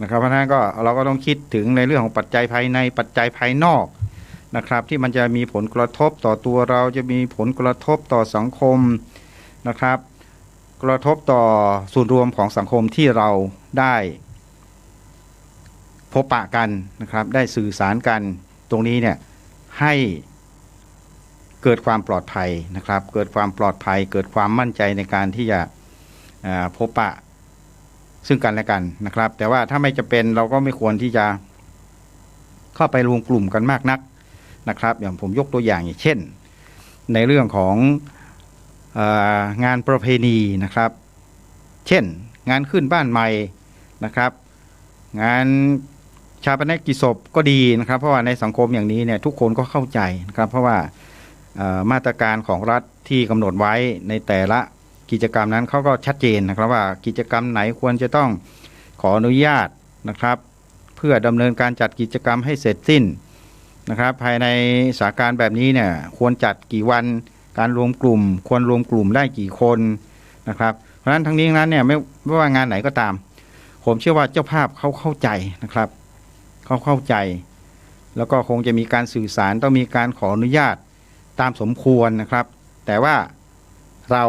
นะครับเพราะฉะนั้นก็เราก็ต้องคิดถึงในเรื่องของปัจจัยภายในปัจจัยภายนอกนะครับที่มันจะมีผลกระทบต่อตัวเราจะมีผลกระทบต่อสังคมนะครับกระทบต่อส่วนรวมของสังคมที่เราได้พบปะกันนะครับได้สื่อสารกันตรงนี้เนี่ยให้เกิดความปลอดภัยนะครับเกิดความปลอดภัยเกิดความมั่นใจในการที่จะพบปะซึ่งกันและกันนะครับแต่ว่าถ้าไม่จำเป็นเราก็ไม่ควรที่จะเข้าไปรวมกลุ่มกันมากนักนะครับอย่างผมยกตัวอย่างเช่นในเรื่องของงานประเพณีนะครับเช่นงานขึ้นบ้านใหม่นะครับงานชาปนกิจศพก็ดีนะครับเพราะว่าในสังคมอย่างนี้เนี่ยทุกคนก็เข้าใจนะครับเพราะว่ามาตรการของรัฐที่กำหนดไว้ในแต่ละกิจกรรมนั้นเขาก็ชัดเจนนะครับว่ากิจกรรมไหนควรจะต้องขออนุญาตนะครับเพื่อดำเนินการจัดกิจกรรมให้เสร็จสิ้นนะครับภายในสถานการณ์แบบนี้เนี่ยควรจัดกี่วันการรวมกลุ่มควรรวมกลุ่มได้กี่คนนะครับเพราะฉะนั้นทั้งนี้นั้นเนี่ยไม่ว่างานไหนก็ตามผมเชื่อว่าเจ้าภาพเขาเข้าใจนะครับเขาเข้าใจแล้วก็คงจะมีการสื่อสารต้องมีการขออนุญาตตามสมควรนะครับแต่ว่าเรา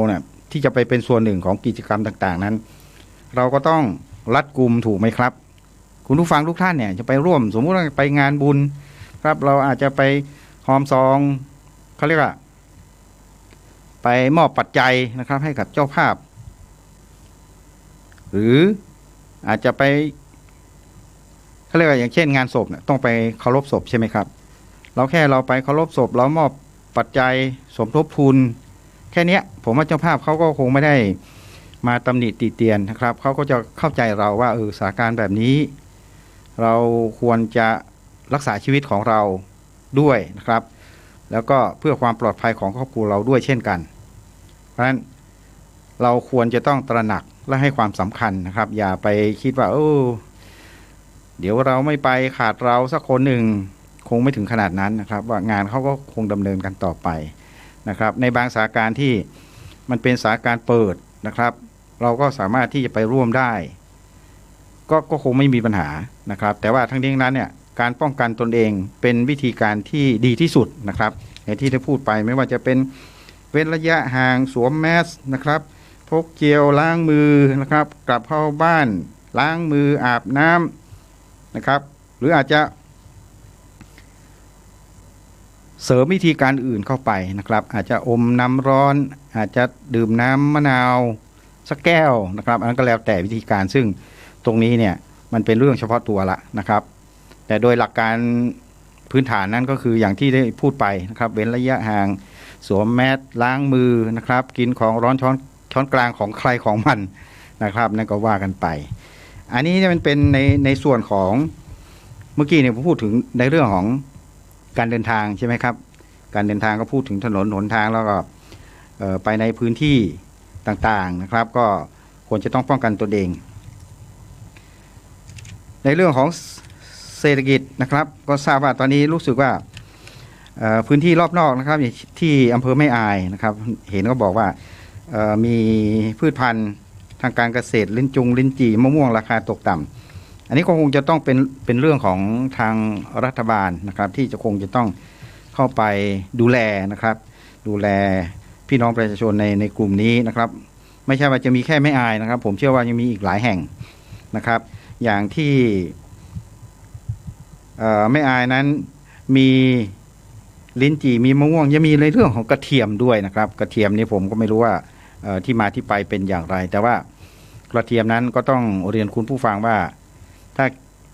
เนี่ยที่จะไปเป็นส่วนหนึ่งของกิจกรรมต่างๆนั้นเราก็ต้องรัดกุมถูกไหมครับคุณผู้ฟังทุกท่านเนี่ยจะไปร่วมสมมุติว่าไปงานบุญครับเราอาจจะไปหอมซองเขาเรียกว่าไปมอบปัจจัยนะครับให้กับเจ้าภาพหรืออาจจะไปเขาเรียกว่าอย่างเช่นงานศพเนี่ยต้องไปเคารพศพใช่ไหมครับเราไปเคารพศพเรามอบปัจจัยสมทบทุนแค่นี้ผมว่าเจ้าภาพเขาก็คงไม่ได้มาตำหนิติเตียนนะครับเขาก็จะเข้าใจเราว่าสถานการณ์แบบนี้เราควรจะรักษาชีวิตของเราด้วยนะครับแล้วก็เพื่อความปลอดภัยของครอบครัวเราด้วยเช่นกันเพราะฉะนั้นเราควรจะต้องตระหนักและให้ความสำคัญนะครับอย่าไปคิดว่าเดี๋ยวเราไม่ไปขาดเราสักคนหนึ่งคงไม่ถึงขนาดนั้นนะครับว่างานเขาก็คงดำเนินกันต่อไปนะครับในบางสถานการณ์ที่มันเป็นสถานการณ์เปิดนะครับเราก็สามารถที่จะไปร่วมได้ก็คงไม่มีปัญหานะครับแต่ว่าทั้งนี้ทั้งนั้นเนี่ย การป้องกันตนเองเป็นวิธีการที่ดีที่สุดนะครับอย่างที่ได้พูดไปไม่ว่าจะเป็นเว้นระยะห่างสวมแมสนะครับพกเจลล้างมือนะครับกลับเข้าบ้านล้างมืออาบน้ำนะครับหรืออาจจะเสริมวิธีการอื่นเข้าไปนะครับอาจจะอมน้ำร้อนอาจจะดื่มน้ำมะนาวสักแก้วนะครับอันนั้นก็แล้วแต่วิธีการซึ่งตรงนี้เนี่ยมันเป็นเรื่องเฉพาะตัวละนะครับแต่โดยหลักการพื้นฐานนั้นก็คืออย่างที่ได้พูดไปนะครับเว้นระยะห่างสวมแมสล้างมือนะครับกินของร้อนช้อนกลางของใครของมันนะครับนั่นก็ว่ากันไปอันนี้มันเป็นในส่วนของเมื่อกี้เนี่ยผมพูดถึงในเรื่องของการเดินทางใช่ไหมครับการเดินทางก็พูดถึงถนนหนทางแล้วก็ไปในพื้นที่ต่างๆนะครับก็ควรจะต้องป้องกันตนเองในเรื่องของเศรษฐกิจนะครับก็ทราบว่าตอนนี้รู้สึกว่าพื้นที่รอบนอกนะครับที่อำเภอแม่อายนะครับเห็นก็บอกว่ามีพืชพันธุ์ทางการเกษตรลิ้นจี่มะม่วงราคาตกต่ำอันนี้คงจะต้องเป็นเรื่องของทางรัฐบาลนะครับที่จะคงจะต้องเข้าไปดูแลนะครับดูแลพี่น้องประชาชนในกลุ่มนี้นะครับไม่ใช่ว่าจะมีแค่แม่อายนะครับผมเชื่อว่ายังมีอีกหลายแห่งนะครับอย่างที่แม่อายนั้นมีลิ้นจี่มีมะม่วงยังมีในเรื่องของกระเทียมด้วยนะครับกระเทียมนี่ผมก็ไม่รู้ว่าที่มาที่ไปเป็นอย่างไรแต่ว่ากระเทียมนั้นก็ต้องเรียนคุณผู้ฟังว่า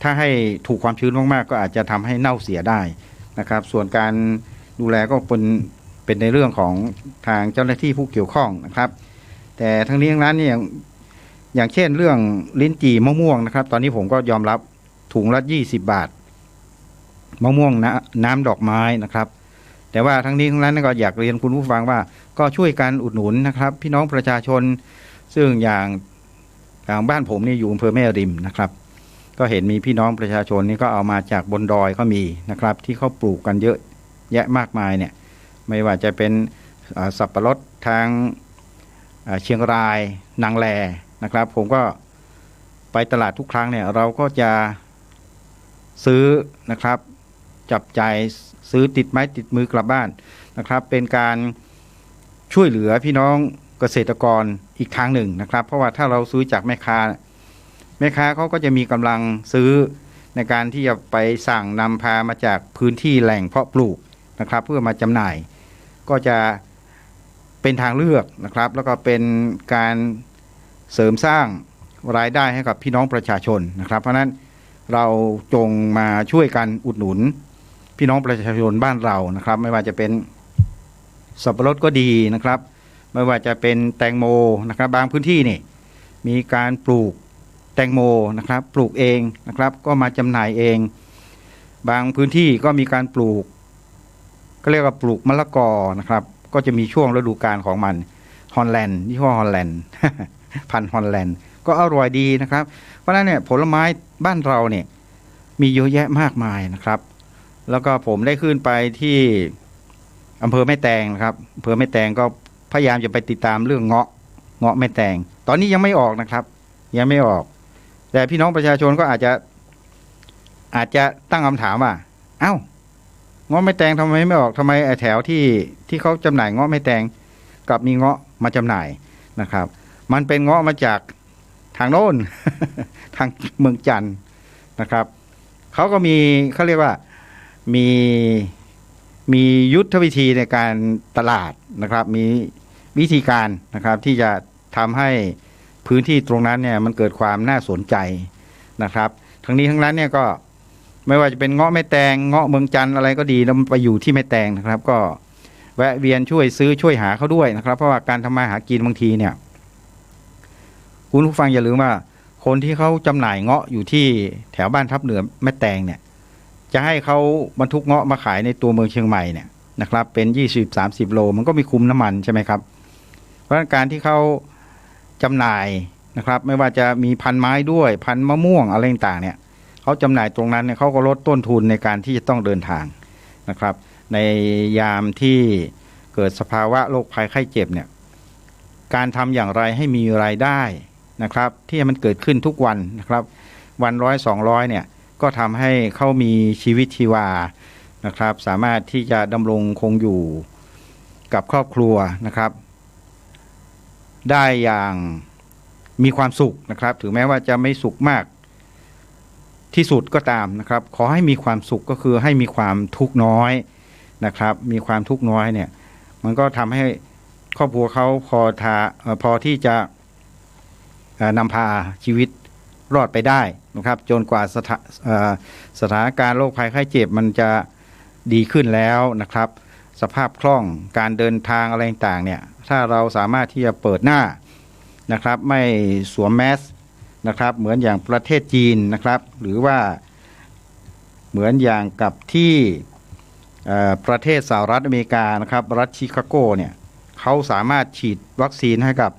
ถ้าให้ถูกความชื้นมากๆก็อาจจะทำให้เน่าเสียได้นะครับส่วนการดูแลก็เป็นในเรื่องของทางเจ้าหน้าที่ผู้เกี่ยวข้องนะครับแต่ทั้งนี้ทั้งนั้นเนี่ยอย่างเช่นเรื่องลิ้นจี่มะม่วงนะครับตอนนี้ผมก็ยอมรับถุงละ20 บาทมะม่วงน้ำดอกไม้นะครับแต่ว่าทั้งนี้ทั้งนั้นก็อยากเรียนคุณผู้ฟังว่าก็ช่วยกันอุดหนุนนะครับพี่น้องประชาชนซึ่งอย่างบ้านผมนี่อยู่อำเภอแม่ริมนะครับก็เห็นมีพี่น้องประชาชนนี่ก็เอามาจากบนดอยก็มีนะครับที่เขาปลูกกันเยอะแยะมากมายเนี่ยไม่ว่าจะเป็นสับปะรดทางเชียงรายนางแลนะครับผมก็ไปตลาดทุกครั้งเนี่ยเราก็จะซื้อนะครับจับจ่ายซื้อติดไม้ติดมือกลับบ้านนะครับเป็นการช่วยเหลือพี่น้องเกษตรกรอีกทางหนึ่งนะครับเพราะว่าถ้าเราซื้อจากแม่ค้าเขาก็จะมีกำลังซื้อในการที่จะไปสั่งนำพามาจากพื้นที่แหล่งเพาะปลูกนะครับเพื่อมาจำหน่ายก็จะเป็นทางเลือกนะครับแล้วก็เป็นการเสริมสร้างรายได้ให้กับพี่น้องประชาชนนะครับเพราะนั้นเราจงมาช่วยกันอุดหนุนพี่น้องประชาชนบ้านเรานะครับไม่ว่าจะเป็นสับปะรดก็ดีนะครับไม่ว่าจะเป็นแตงโมนะครับบางพื้นที่นี่มีการปลูกแตงโมนะครับปลูกเองนะครับก็มาจำหน่ายเองบางพื้นที่ก็มีการปลูกก็เรียกว่าปลูกมะละกอนะครับก็จะมีช่วงฤดูกาลของมันฮอลแลนด์ยี่ห้อฮอลแลนด์ พันธุ์ฮอลแลนด์ก็อร่อยดีนะครับเพราะฉะนั้นเนี่ยผลไม้บ้านเราเนี่ยมีเยอะแยะมากมายนะครับแล้วก็ผมได้ขึ้นไปที่อำเภอแม่แตงนะครับอำเภอแม่แตงก็พยายามจะไปติดตามเรื่องเงาะแม่แตงตอนนี้ยังไม่ออกนะครับยังไม่ออกแต่พี่น้องประชาชนก็อาจจะตั้งคำถามว่าเอ้าเงาะแม่แตงทำไมไม่ออกทำไมแถวที่เขาจำหน่ายเงาะแม่แตงกลับมีเงาะมาจำหน่ายนะครับมันเป็นเงาะมาจากทางโน้น ทางเมืองจันทร์นะครับเขาก็มีเขาเรียกว่ามียุทธวิธีในการตลาดนะครับมีวิธีการนะครับที่จะทำให้พื้นที่ตรงนั้นเนี่ยมันเกิดความน่าสนใจนะครับทั้งนี้ทั้งนั้นเนี่ยก็ไม่ว่าจะเป็นเงาะแม่แตงเงาะเมืองจันทร์อะไรก็ดีแล้วมันไปอยู่ที่แม่แตงนะครับก็แวะเวียนช่วยซื้อช่วยหาเขาด้วยนะครับเพราะว่าการทำมาหากินบางทีเนี่ยคุณผู้ฟังอย่าลืมว่าคนที่เขาจำหน่ายเงาะอยู่ที่แถวบ้านทับเหนือแม่แตงเนี่ยจะให้เขาบรรทุกเงาะมาขายในตัวเมืองเชียงใหม่เนี่ยนะครับเป็น20-30 โลมันก็มีคุ้มน้ำมันใช่ไหมครับเพราะการที่เขาจำหน่ายนะครับไม่ว่าจะมีพันไม้ด้วยพันมะม่วงอะไรต่างๆเนี่ยเขาจำหน่ายตรงนั้นเนี่ยเขาก็ลดต้นทุนในการที่จะต้องเดินทางนะครับในยามที่เกิดสภาวะโรคภัยไข้เจ็บเนี่ยการทำอย่างไรให้มีรายได้นะครับที่มันเกิดขึ้นทุกวันนะครับวัน100-200เนี่ย ก็ทำให้เขามีชีวิตชีวานะครับสามารถที่จะดำรงคงอยู่กับครอบครัวนะครับได้อย่างมีความสุขนะครับถึงแม้ว่าจะไม่สุขมากที่สุดก็ตามนะครับขอให้มีความสุขก็คือให้มีความทุกข์น้อยนะครับมีความทุกข์น้อยเนี่ยมันก็ทำให้ครอบครัวเขาพอที่จะนำพาชีวิตรอดไปได้นะครับจนกว่าสถานการณ์โรคภัยไข้เจ็บมันจะดีขึ้นแล้วนะครับสภาพคล่องการเดินทางอะไรต่างเนี่ยถ้าเราสามารถที่จะเปิดหน้านะครับไม่สวมแมสนะครับเหมือนอย่างประเทศจีนนะครับหรือว่าเหมือนอย่างกับที่ประเทศสหรัฐอเมริกานะครับรัฐชิคาโกเนี่ยเขาสามารถฉีดวัคซีนให้กับ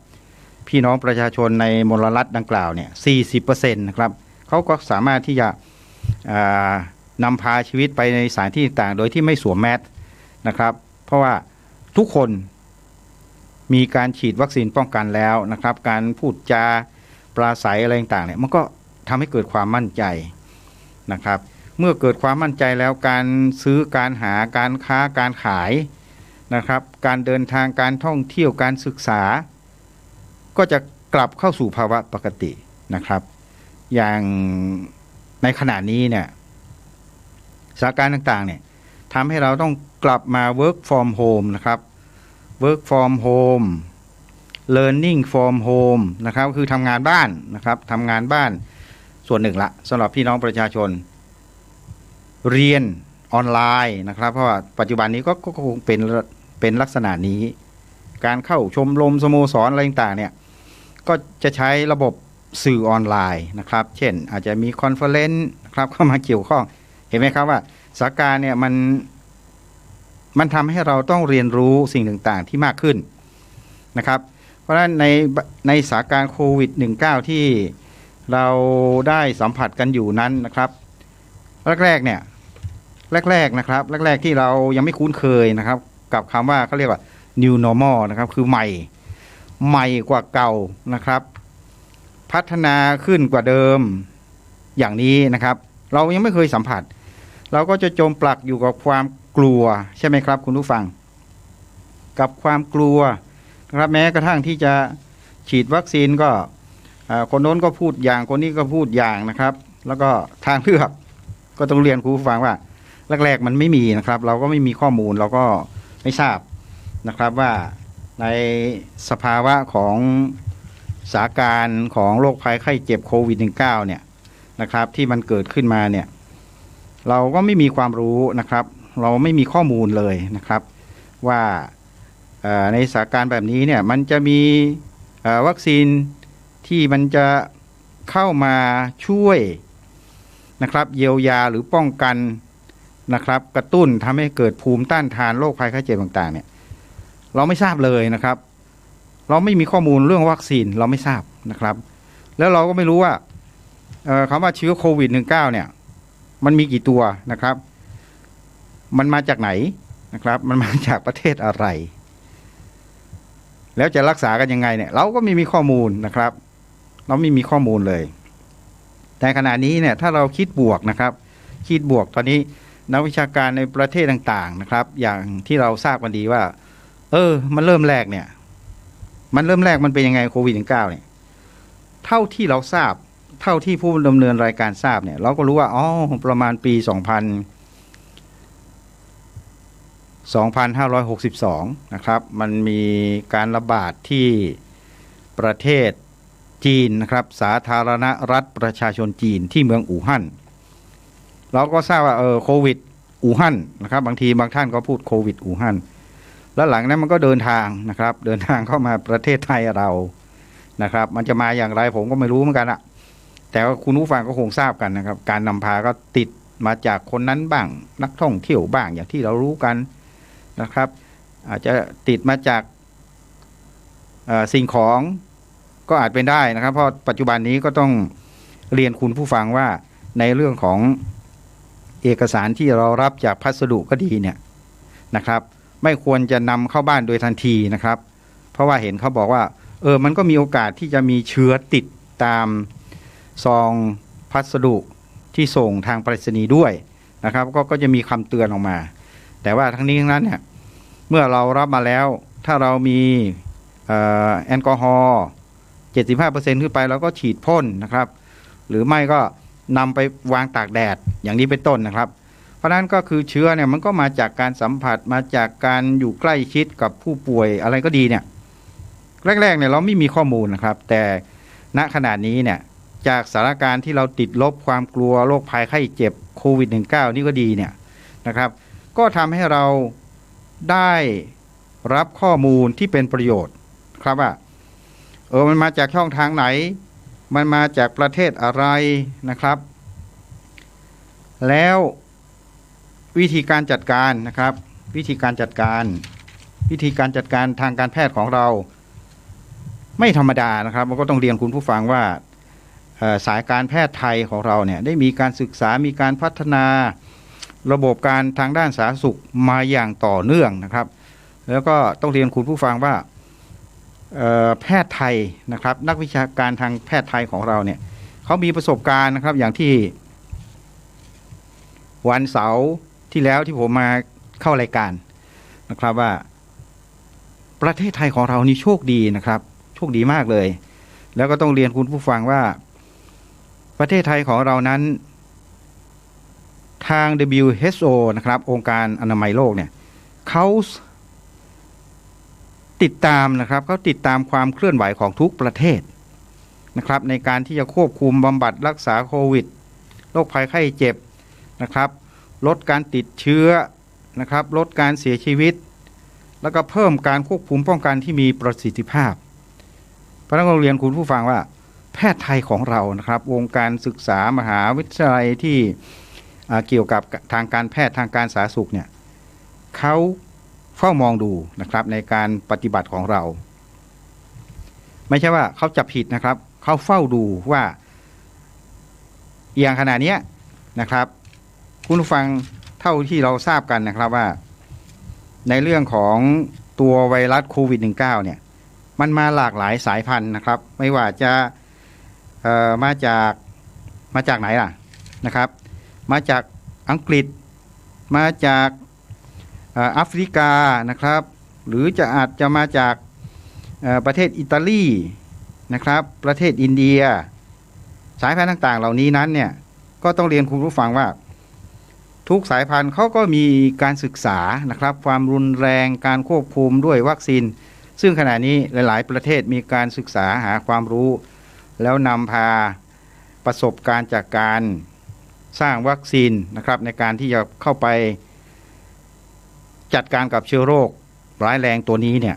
พี่น้องประชาชนในมลรัฐดังกล่าวเนี่ย 40% นะครับเขาก็สามารถที่จะนำพาชีวิตไปในสถานที่ต่างๆโดยที่ไม่สวมแมสนะครับเพราะว่าทุกคนมีการฉีดวัคซีนป้องกันแล้วนะครับการพูดจาปราศัยอะไรต่างๆเนี่ยมันก็ทำให้เกิดความมั่นใจนะครับเมื่อเกิดความมั่นใจแล้วการซื้อการหาการค้าการขายนะครับการเดินทางการท่องเที่ยวการศึกษาก็จะกลับเข้าสู่ภาวะปกตินะครับอย่างในขณะนี้เนี่ยสถานการณ์ต่างๆเนี่ยทำให้เราต้องกลับมา work from home นะครับ work from home learning from home นะครับคือทำงานบ้านนะครับทำงานบ้านส่วนหนึ่งละสำหรับพี่น้องประชาชนเรียนออนไลน์นะครับเพราะว่าปัจจุบันนี้ก็คงเป็นลักษณะนี้การเข้าชมรมสโมสรอะไรต่างๆเนี่ยก็จะใช้ระบบสื่อออนไลน์นะครับเช่นอาจจะมีคอนเฟอเรนซ์นะครับเข้ามาเกี่ยวข้องเห็นไหมครับว่าสถานการณ์เนี่ยมันทำให้เราต้องเรียนรู้สิ่งต่างๆที่มากขึ้นนะครับเพราะฉะนั้นในสถานการณ์โควิด -19 ที่เราได้สัมผัสกันอยู่นั้นนะครับแรกๆนะครับแรกๆที่เรายังไม่คุ้นเคยนะครับกับคำว่าเขาเรียกว่า new normal นะครับคือใหม่กว่าเก่านะครับพัฒนาขึ้นกว่าเดิมอย่างนี้นะครับเรายังไม่เคยสัมผัสเราก็จะจมปลักอยู่กับความกลัวใช่ไหมครับคุณผู้ฟังกับความกลัวนะครับแม้กระทั่งที่จะฉีดวัคซีนก็คนโน้นก็พูดอย่างคนนี้ก็พูดอย่างนะครับแล้วก็ทางเลือกก็ต้องเรียนคุณผู้ฟังว่าแรกๆมันไม่มีนะครับเราก็ไม่มีข้อมูลเราก็ไม่ทราบนะครับว่าในสภาวะของสถานการณ์ของโรคภัยไข้เจ็บโควิด -19 เนี่ยนะครับที่มันเกิดขึ้นมาเนี่ยเราก็ไม่มีความรู้นะครับเราไม่มีข้อมูลเลยนะครับว่าในสถานการณ์แบบนี้เนี่ยมันจะมีวัคซีนที่มันจะเข้ามาช่วยนะครับเยียวยาหรือป้องกันนะครับกระตุ้นทำให้เกิดภูมิต้านทานโรคภัยไข้เจ็บต่างๆเนี่ยเราไม่ทราบเลยนะครับเราไม่มีข้อมูลเรื่องวัคซีนเราไม่ทราบนะครับแล้วเราก็ไม่รู้ว่าคำว่าเชื้อโควิด -19 เนี่ยมันมีกี่ตัวนะครับมันมาจากไหนนะครับมันมาจากประเทศอะไรแล้วจะรักษากันยังไงเนี่ยเราก็ไม่มีข้อมูลนะครับเราไม่มีข้อมูลเลยแต่ขณะนี้เนี่ยถ้าเราคิดบวกนะครับคิดบวกตอนนี้นักวิชาการในประเทศต่างๆนะครับอย่างที่เราทราบกันดีว่ามันเริ่มแรกมันเป็นยังไงโควิด -19 เนี่ยเท่าที่เราทราบเท่าที่ผู้ดำเนินรายการทราบเนี่ยเราก็รู้ว่าประมาณปี2562นะครับมันมีการระบาดที่ประเทศจีนนะครับสาธารณรัฐประชาชนจีนที่เมืองอู่ฮั่นเราก็ทราบว่าโควิดอู่ฮั่นนะครับบางท่านก็พูดโควิดอู่ฮั่นแล้วหลังนั้นมันก็เดินทางนะครับเดินทางเข้ามาประเทศไทยเรานะครับมันจะมาอย่างไรผมก็ไม่รู้เหมือนกันอะแต่ว่าคุณผู้ฟังก็คงทราบกันนะครับการนำพาก็ติดมาจากคนนั้นบ้างนักท่องเที่ยวบ้างอย่างที่เรารู้กันนะครับอาจจะติดมาจากสิ่งของก็อาจเป็นได้นะครับเพราะปัจจุบันนี้ก็ต้องเรียนคุณผู้ฟังว่าในเรื่องของเอกสารที่เรารับจากพัสดุก็ดีเนี่ยนะครับไม่ควรจะนำเข้าบ้านโดยทันทีนะครับเพราะว่าเห็นเขาบอกว่ามันก็มีโอกาสที่จะมีเชื้อติดตามซองพัสดุ ที่ส่งทางไปรษณีย์ด้วยนะครับก็จะมีคำเตือนออกมาแต่ว่าทั้งนี้ทั้งนั้นเนี่ยเมื่อเรารับมาแล้วถ้าเรามีแอลกอฮอล์ 75% ขึ้นไปเราก็ฉีดพ่นนะครับหรือไม่ก็นำไปวางตากแดดอย่างนี้เป็นต้นนะครับเพราะนั้นก็คือเชื้อเนี่ยมันก็มาจากการสัมผัสมาจากการอยู่ใกล้ชิดกับผู้ป่วยอะไรก็ดีเนี่ยแรกๆเนี่ยเราไม่มีข้อมูลนะครับแต่ณขณะนี้เนี่ยจากสถานการณ์ที่เราติดลบความกลัวโรคภัยไข้เจ็บโควิด -19 นี่ก็ดีเนี่ยนะครับก็ทำให้เราได้รับข้อมูลที่เป็นประโยชน์ครับว่ามันมาจากช่องทางไหนมันมาจากประเทศอะไรนะครับแล้ววิธีการจัดการนะครับวิธีการจัดการทางการแพทย์ของเราไม่ธรรมดานะครับมันก็ต้องเรียนคุณผู้ฟังว่าสายการแพทย์ไทยของเราเนี่ยได้มีการศึกษามีการพัฒนาระบบการทางด้านสาธารณสุขมาอย่างต่อเนื่องนะครับแล้วก็ต้องเรียนคุณผู้ฟังว่าแพทย์ไทยนะครับนักวิชาการทางแพทย์ไทยของเราเนี่ยเขามีประสบการณ์นะครับอย่างที่วันเสาร์ที่แล้วที่ผมมาเข้ารายการนะครับว่าประเทศไทยของเรานี่โชคดีนะครับโชคดีมากเลยแล้วก็ต้องเรียนคุณผู้ฟังว่าประเทศไทยของเรานั้นทาง WHO นะครับองค์การอนามัยโลกเนี่ยเขาติดตามนะครับเขาติดตามความเคลื่อนไหวของทุกประเทศนะครับในการที่จะควบคุมบำบัดรักษาโควิดโรคภัยไข้เจ็บนะครับลดการติดเชื้อนะครับลดการเสียชีวิตแล้วก็เพิ่มการควบคุมป้องกันที่มีประสิทธิภาพเพราะฉะนั้นเราเรียนคุณผู้ฟังว่าแพทย์ไทยของเรานะครับวงการศึกษามหาวิทยาลัยที่เกี่ยวกับทางการแพทย์ทางการสาธารณสุขเนี่ยเขาเฝ้ามองดูนะครับในการปฏิบัติของเราไม่ใช่ว่าเขาจับผิดนะครับเขาเฝ้าดูว่าอย่างขณะนี้นะครับคุณผู้ฟังเท่าที่เราทราบกันนะครับว่าในเรื่องของตัวไวรัสโควิด -19 เนี่ยมันมาหลากหลายสายพันธุ์นะครับไม่ว่าจะมาจากไหนล่ะนะครับมาจากอังกฤษมาจากแอฟริกานะครับหรืออาจจะมาจากประเทศอิตาลีนะครับประเทศอินเดียสายพันธุ์ต่างๆเหล่านี้นั้นเนี่ยก็ต้องเรียนคุณผู้ฟังว่าทุกสายพันธุ์เขาก็มีการศึกษานะครับความรุนแรงการควบคุมด้วยวัคซีนซึ่งขณะนี้หลายๆประเทศมีการศึกษาหาความรู้แล้วนำพาประสบการณ์จากการสร้างวัคซีนนะครับในการที่จะเข้าไปจัดการกับเชื้อโรคร้ายแรงตัวนี้เนี่ย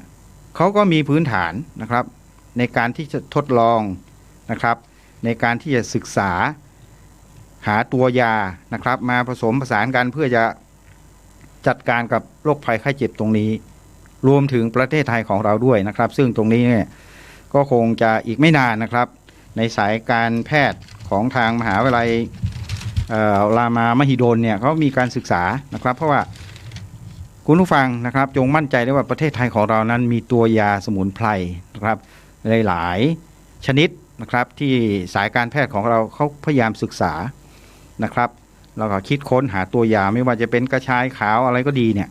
เขาก็มีพื้นฐานนะครับในการที่จะทดลองนะครับในการที่จะศึกษาหาตัวยานะครับมาผสมผสานกันเพื่อจะจัดการกับโรคภัยไข้เจ็บตรงนี้รวมถึงประเทศไทยของเราด้วยนะครับซึ่งตรงนี้เนี่ยก็คงจะอีกไม่นานนะครับในสายการแพทย์ของทางมหาวิทยาลัยรามามหิดลเนี่ยเขามีการศึกษานะครับเพราะว่าคุณผู้ฟังนะครับจงมั่นใจได้ว่าประเทศไทยของเรานั้นมีตัวยาสมุนไพรนะครับหลายชนิดนะครับที่สายการแพทย์ของเราเขาพยายามศึกษานะครับเราก็คิดค้นหาตัวยาไม่ว่าจะเป็นกระชายขาวอะไรก็ดีเนี่ย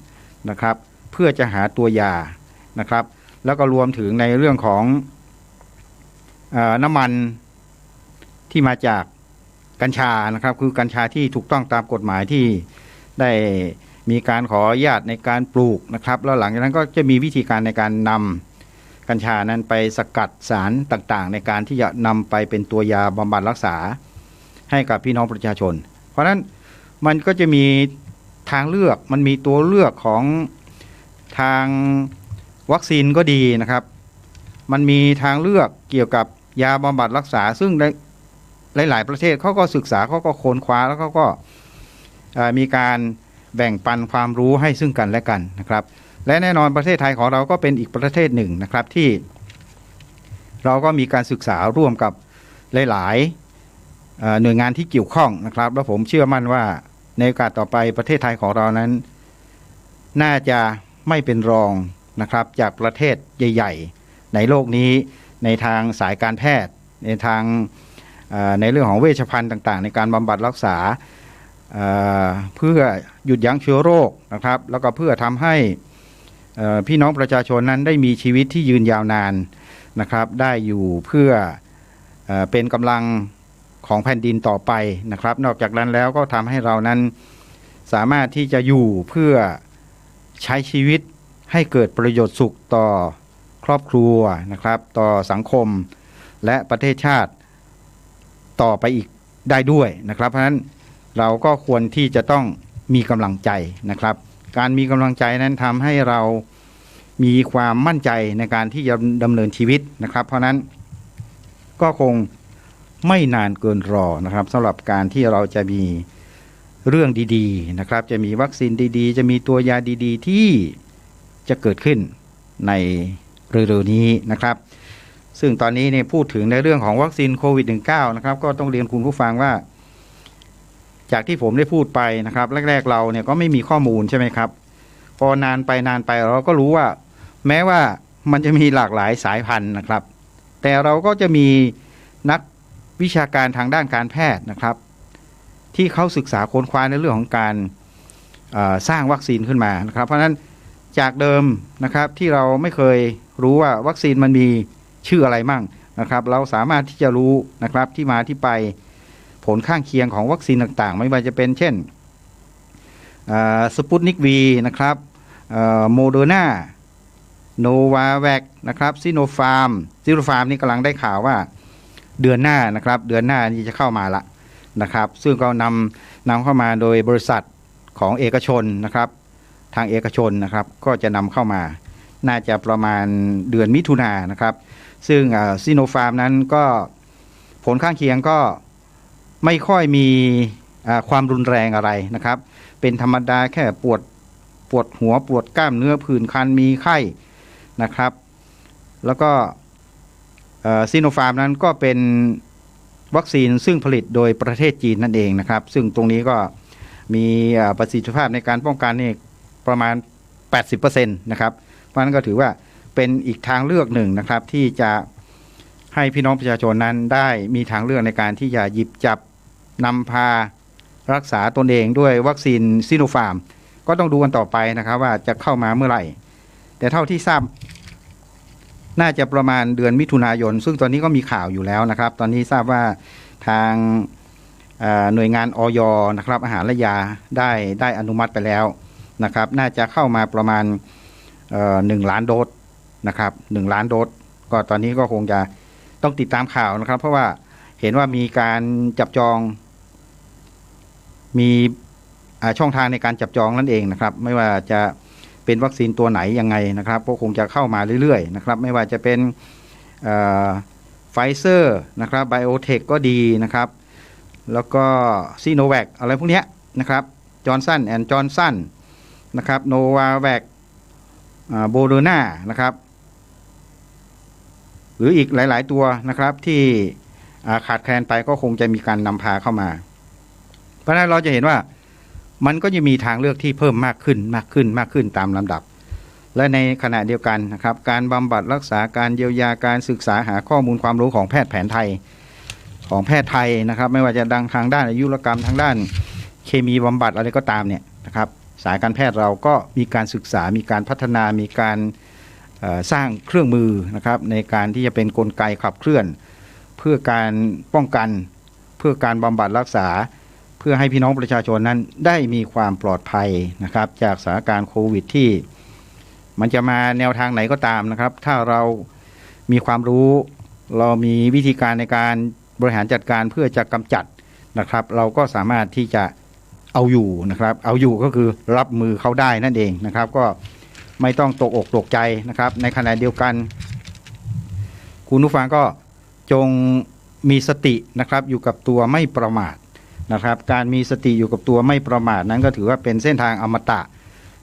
นะครับเพื่อจะหาตัวยานะครับแล้วก็รวมถึงในเรื่องของน้ำมันที่มาจากกัญชานะครับคือกัญชาที่ถูกต้องตามกฎหมายที่ได้มีการขออนุญาตในการปลูกนะครับแล้วหลังจากนั้นก็จะมีวิธีการในการนำกัญชานั้นไปสกัดสารต่างๆในการที่จะนำไปเป็นตัวยาบำบัดรักษาให้กับพี่น้องประชาชนเพราะฉะนั้นมันก็จะมีทางเลือกมันมีตัวเลือกของทางวัคซีนก็ดีนะครับมันมีทางเลือกเกี่ยวกับยาบำบัดรักษาซึ่งหลายๆประเทศเขาก็ศึกษาเขาก็ค้นคว้าแล้วเขาก็มีการแบ่งปันความรู้ให้ซึ่งกันและกันนะครับและแน่นอนประเทศไทยของเราก็เป็นอีกประเทศหนึ่งนะครับที่เราก็มีการศึกษาร่วมกับหลายๆหน่วยงานที่เกี่ยวข้องนะครับและผมเชื่อมั่นว่าในโอกาสต่อไปประเทศไทยของเรานั้นน่าจะไม่เป็นรองนะครับจากประเทศใหญ่ๆในโลกนี้ในทางสายการแพทย์ในทาง ในเรื่องของเวชภัณฑ์ต่างๆในการบำบัดรักษาเพื่อหยุดยั้งเชื้อโรคนะครับแล้วก็เพื่อทำให้พี่น้องประชาชนนั้นได้มีชีวิตที่ยืนยาวนานนะครับได้อยู่เพื่อเป็นกำลังของแผ่นดินต่อไปนะครับนอกจากนั้นแล้วก็ทำให้เรานั้นสามารถที่จะอยู่เพื่อใช้ชีวิตให้เกิดประโยชน์สุขต่อครอบครัวนะครับต่อสังคมและประเทศชาติต่อไปอีกได้ด้วยนะครับเพราะฉะนั้นเราก็ควรที่จะต้องมีกำลังใจนะครับการมีกำลังใจนั้นทำให้เรามีความมั่นใจในการที่จะดำเนินชีวิตนะครับเพราะนั้นก็คงไม่นานเกินรอนะครับสำหรับการที่เราจะมีเรื่องดีๆนะครับจะมีวัคซีนดีๆจะมีตัวยาดีๆที่จะเกิดขึ้นในเร็วๆนี้นะครับซึ่งตอนนี้เนี่ยพูดถึงในเรื่องของวัคซีนโควิด -19 นะครับก็ต้องเรียนคุณผู้ฟังว่าจากที่ผมได้พูดไปนะครับแรกๆเราเนี่ยก็ไม่มีข้อมูลใช่ไหมครับพอนานไปเราก็รู้ว่าแม้ว่ามันจะมีหลากหลายสายพันธุ์นะครับแต่เราก็จะมีนักวิชาการทางด้านการแพทย์นะครับที่เขาศึกษาค้นคว้าในเรื่องของการสร้างวัคซีนขึ้นมานะครับเพราะฉะนั้นจากเดิมนะครับที่เราไม่เคยรู้ว่าวัคซีนมันมีชื่ออะไรมั่งนะครับเราสามารถที่จะรู้นะครับที่มาที่ไปผลข้างเคียงของวัคซีนต่างๆไม่ว่าจะเป็นเช่นสปุตนิกวีนะครับโมเดอร์นาโนวาแวคนะครับซิโนฟาร์มนี่กำลังได้ข่าวว่าเดือนหน้านะครับเดือนหน้านี้จะเข้ามาละนะครับซึ่งก็นำเข้ามาโดยบริษัทของเอกชนนะครับทางเอกชนนะครับก็จะนำเข้ามาน่าจะประมาณเดือนมิถุนายนนะครับซึ่งซิโนฟาร์มนั้นก็ผลข้างเคียงก็ไม่ค่อยมีความรุนแรงอะไรนะครับเป็นธรรมดาแค่ปวดหัวปวดกล้ามเนื้อผื่นคันมีไข้นะครับแล้วก็ซิโนฟาร์มนั้นก็เป็นวัคซีนซึ่งผลิตโดยประเทศจีนนั่นเองนะครับซึ่งตรงนี้ก็มีประสิทธิภาพในการป้องกันนี่ประมาณ 80% นะครับเพราะฉะนั้นก็ถือว่าเป็นอีกทางเลือกหนึ่งนะครับที่จะให้พี่น้องประชาชนนั้นได้มีทางเลือกในการที่จะหยิบจับนำพารักษาตนเองด้วยวัคซีนซิโนฟาร์มก็ต้องดูกันต่อไปนะครับว่าจะเข้ามาเมื่อไหร่แต่เท่าที่ทราบน่าจะประมาณเดือนมิถุนายนซึ่งตอนนี้ก็มีข่าวอยู่แล้วนะครับตอนนี้ทราบว่าทางหน่วยงานอย.นะครับอาหารและยาได้อนุมัติไปแล้วนะครับน่าจะเข้ามาประมาณ1 ล้านโดสนะครับ1 ล้านโดสก็ตอนนี้ก็คงจะต้องติดตามข่าวนะครับเพราะว่าเห็นว่ามีการจับจองมีช่องทางในการจับจองนั่นเองนะครับไม่ว่าจะเป็นวัคซีนตัวไหนยังไงนะครับก็คงจะเข้ามาเรื่อยๆนะครับไม่ว่าจะเป็นไฟเซอร์นะครับไบโอเทคก็ดีนะครับแล้วก็ซีโนแวคอะไรพวกนี้นะครับจอห์นสันแอนด์จอห์นสันนะครับโนวาแวคโบเดอร์นานะครับหรืออีกหลายๆตัวนะครับที่ขาดแคลนไปก็คงจะมีการนำพาเข้ามาเพราะฉะนั้นเราจะเห็นว่ามันก็จะมีทางเลือกที่เพิ่มมากขึ้นตามลำดับและในขณะเดียวกันนะครับการบำบัดรักษาการเยียวยาการศึกษาหาข้อมูลความรู้ของแพทย์แผนไทยนะครับไม่ว่าจะดังทางด้านอายุรกรรมทางด้านเคมีบำบัดอะไรก็ตามเนี่ยนะครับสายการแพทย์เราก็มีการศึกษามีการพัฒนามีการสร้างเครื่องมือนะครับในการที่จะเป็นกลไกขับเคลื่อนเพื่อการป้องกันเพื่อการบำบัดรักษาเพื่อให้พี่น้องประชาชนนั้นได้มีความปลอดภัยนะครับจากสถานการณ์โควิดที่มันจะมาแนวทางไหนก็ตามนะครับถ้าเรามีความรู้เรามีวิธีการในการบริหารจัดการเพื่อจะกำจัดนะครับเราก็สามารถที่จะเอาอยู่นะครับเอาอยู่ก็คือรับมือเขาได้นั่นเองนะครับก็ไม่ต้องตกอกตกใจนะครับในขณะเดียวกันคุณผู้ฟังก็จงมีสตินะครับอยู่กับตัวไม่ประมาทนะครับการมีสติอยู่กับตัวไม่ประมาทนั้นก็ถือว่าเป็นเส้นทางอมตะ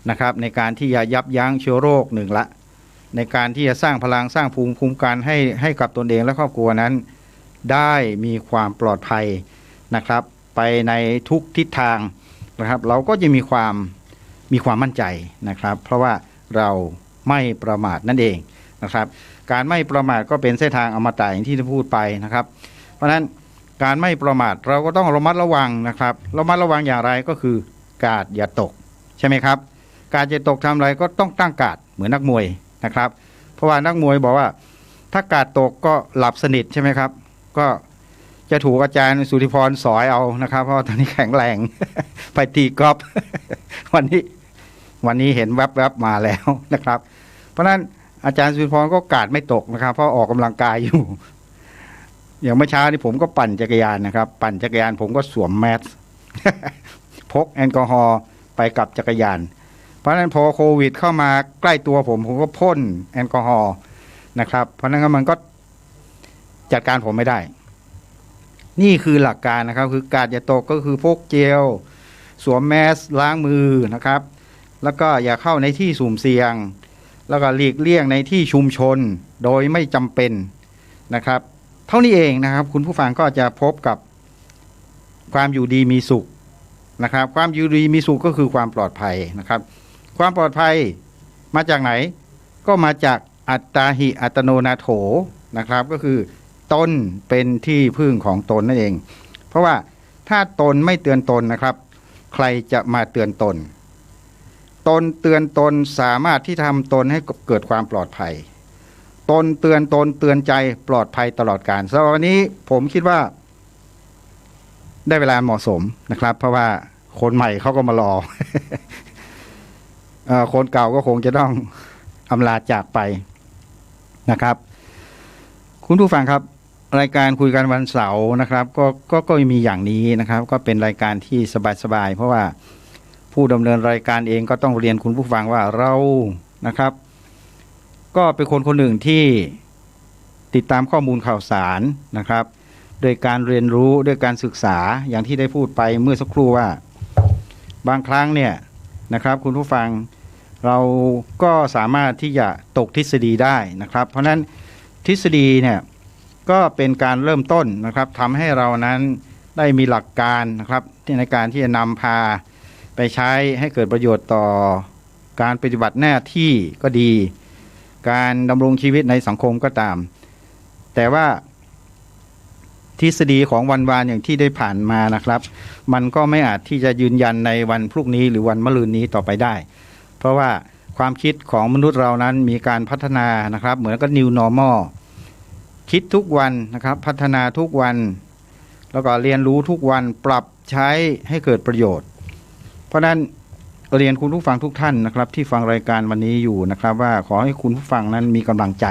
นะครับในการที่จะยับยั้งเชื้อโรคหนึ่งละในการที่จะสร้างพลังสร้างภูมิคุ้มกันให้กับตนเองและครอบครัวนั้นได้มีความปลอดภัยนะครับไปในทุกทิศทางนะครับเราก็จะมีความมั่นใจนะครับเพราะว่าเราไม่ประมาทนั่นเองนะครับการไม่ประมาทก็เป็นเส้นทางอมตะอย่างที่ได้พูดไปนะครับเพราะฉะนั้น การไม่ประมาทเราก็ต้องระมัดระวังนะครับระมัดระวังอย่างไรก็คือกาดอย่าตกใช่ไหมครับกาดอย่าตกทำอะไรก็ต้องตั้งกาดเหมือนนักมวยนะครับเพราะว่านักมวยบอกว่าถ้ากาดตกก็หลับสนิทใช่ไหมครับก็จะถูกอาจารย์สุธิพรสอยเอานะครับเพราะตอนนี้แข็งแรง ไปตีกอล์ฟ วันนี้เห็นแวบๆมาแล้วนะครับ เพราะนั้นอาจารย์สุธิพรก็กาดไม่ตกนะครับเพราะออกกำลังกายอยู่ อย่างเมื่อเช้านี่ผมก็ปั่นจักรยานนะครับปั่นจักรยานผมก็สวมแมส พกแอลกอฮอล์ไปกับจักรยานเพราะฉะนั้นพอโควิดเข้ามาใกล้ตัวผมก็พ่นแอลกอฮอล์นะครับเพราะนั้นมันก็จัดการผมไม่ได้นี่คือหลักการนะครับคือกาดอย่าตกก็คือพกเจลสวมแมสล้างมือนะครับแล้วก็อย่าเข้าในที่สุ่มเสี่ยงแล้วก็หลีกเลี่ยงในที่ชุมชนโดยไม่จำเป็นนะครับเท่านี้เองนะครับคุณผู้ฟังก็จะพบกับความอยู่ดีมีสุขนะครับความอยู่ดีมีสุขก็คือความปลอดภัยนะครับความปลอดภัยมาจากไหนก็มาจากอัตตาหิอัตโนนาโถนะครับก็คือตนเป็นที่พึ่งของตนนั่นเองเพราะว่าถ้าตนไม่เตือนตนนะครับใครจะมาเตือนตนตนเตือนตนสามารถที่ทำตนให้เกิดความปลอดภัยตนเตือนตนเตือนใจปลอดภัยตลอดกาลสำหรับวันนี้ผมคิดว่าได้เวลาเหมาะสมนะครับเพราะว่าคนใหม่เขาก็มารอ คนเก่าก็คงจะต้องอำลาจากไปนะครับคุณผู้ฟังครับรายการคุยกันวันเสาร์นะครับก็มีอย่างนี้นะครับก็เป็นรายการที่สบายๆเพราะว่าผู้ดำเนินรายการเองก็ต้องเรียนคุณผู้ฟังว่าเรานะครับก็เป็นคนหนึ่งที่ติดตามข้อมูลข่าวสารนะครับโดยการเรียนรู้ด้วยการศึกษาอย่างที่ได้พูดไปเมื่อสักครู่ว่าบางครั้งเนี่ยนะครับคุณผู้ฟังเราก็สามารถที่จะตกทฤษฎีได้นะครับเพราะฉะนั้นทฤษฎีเนี่ยก็เป็นการเริ่มต้นนะครับทำให้เรานั้นได้มีหลักการนะครับในการที่จะนำพาไปใช้ให้เกิดประโยชน์ต่อการปฏิบัติหน้าที่ก็ดีการดำรงชีวิตในสังคมก็ตามแต่ว่าทฤษฎีของวันวานอย่างที่ได้ผ่านมานะครับมันก็ไม่อาจที่จะยืนยันในวันพรุ่งนี้หรือวันมะรืนนี้ต่อไปได้เพราะว่าความคิดของมนุษย์เรานั้นมีการพัฒนานะครับเหมือนกับ New Normal คิดทุกวันนะครับพัฒนาทุกวันแล้วก็เรียนรู้ทุกวันปรับใช้ให้เกิดประโยชน์เพราะนั้นเรียนคุณผู้ฟังทุกท่านนะครับที่ฟังรายการวันนี้อยู่นะครับว่าขอให้คุณผู้ฟังนั้นมีกำลังใจ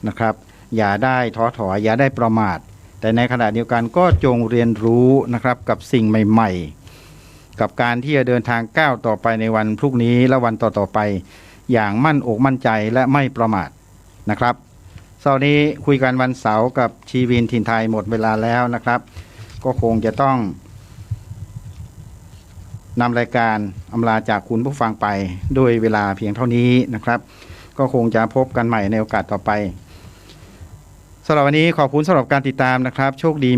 นะครับอย่าได้ท้อถอยอย่าได้ประมาทแต่ในขณะเดียวกันก็จงเรียนรู้นะครับกับสิ่งใหม่ๆกับการที่จะเดินทางก้าวต่อไปในวันพรุ่งนี้และวันต่อๆไปอย่างมั่นอกมั่นใจและไม่ประมาทนะครับเสาร์นี้คุยกันวันเสาร์กับชีวินถิ่นไทยหมดเวลาแล้วนะครับก็คงจะต้องนำรายการอำลาจากคุณผู้ฟังไปด้วยเวลาเพียงเท่านี้นะครับก็คงจะพบกันใหม่ในโอกาสต่อไปสำหรับวันนี้ขอบคุณสำหรับการติดตามนะครับโชคดี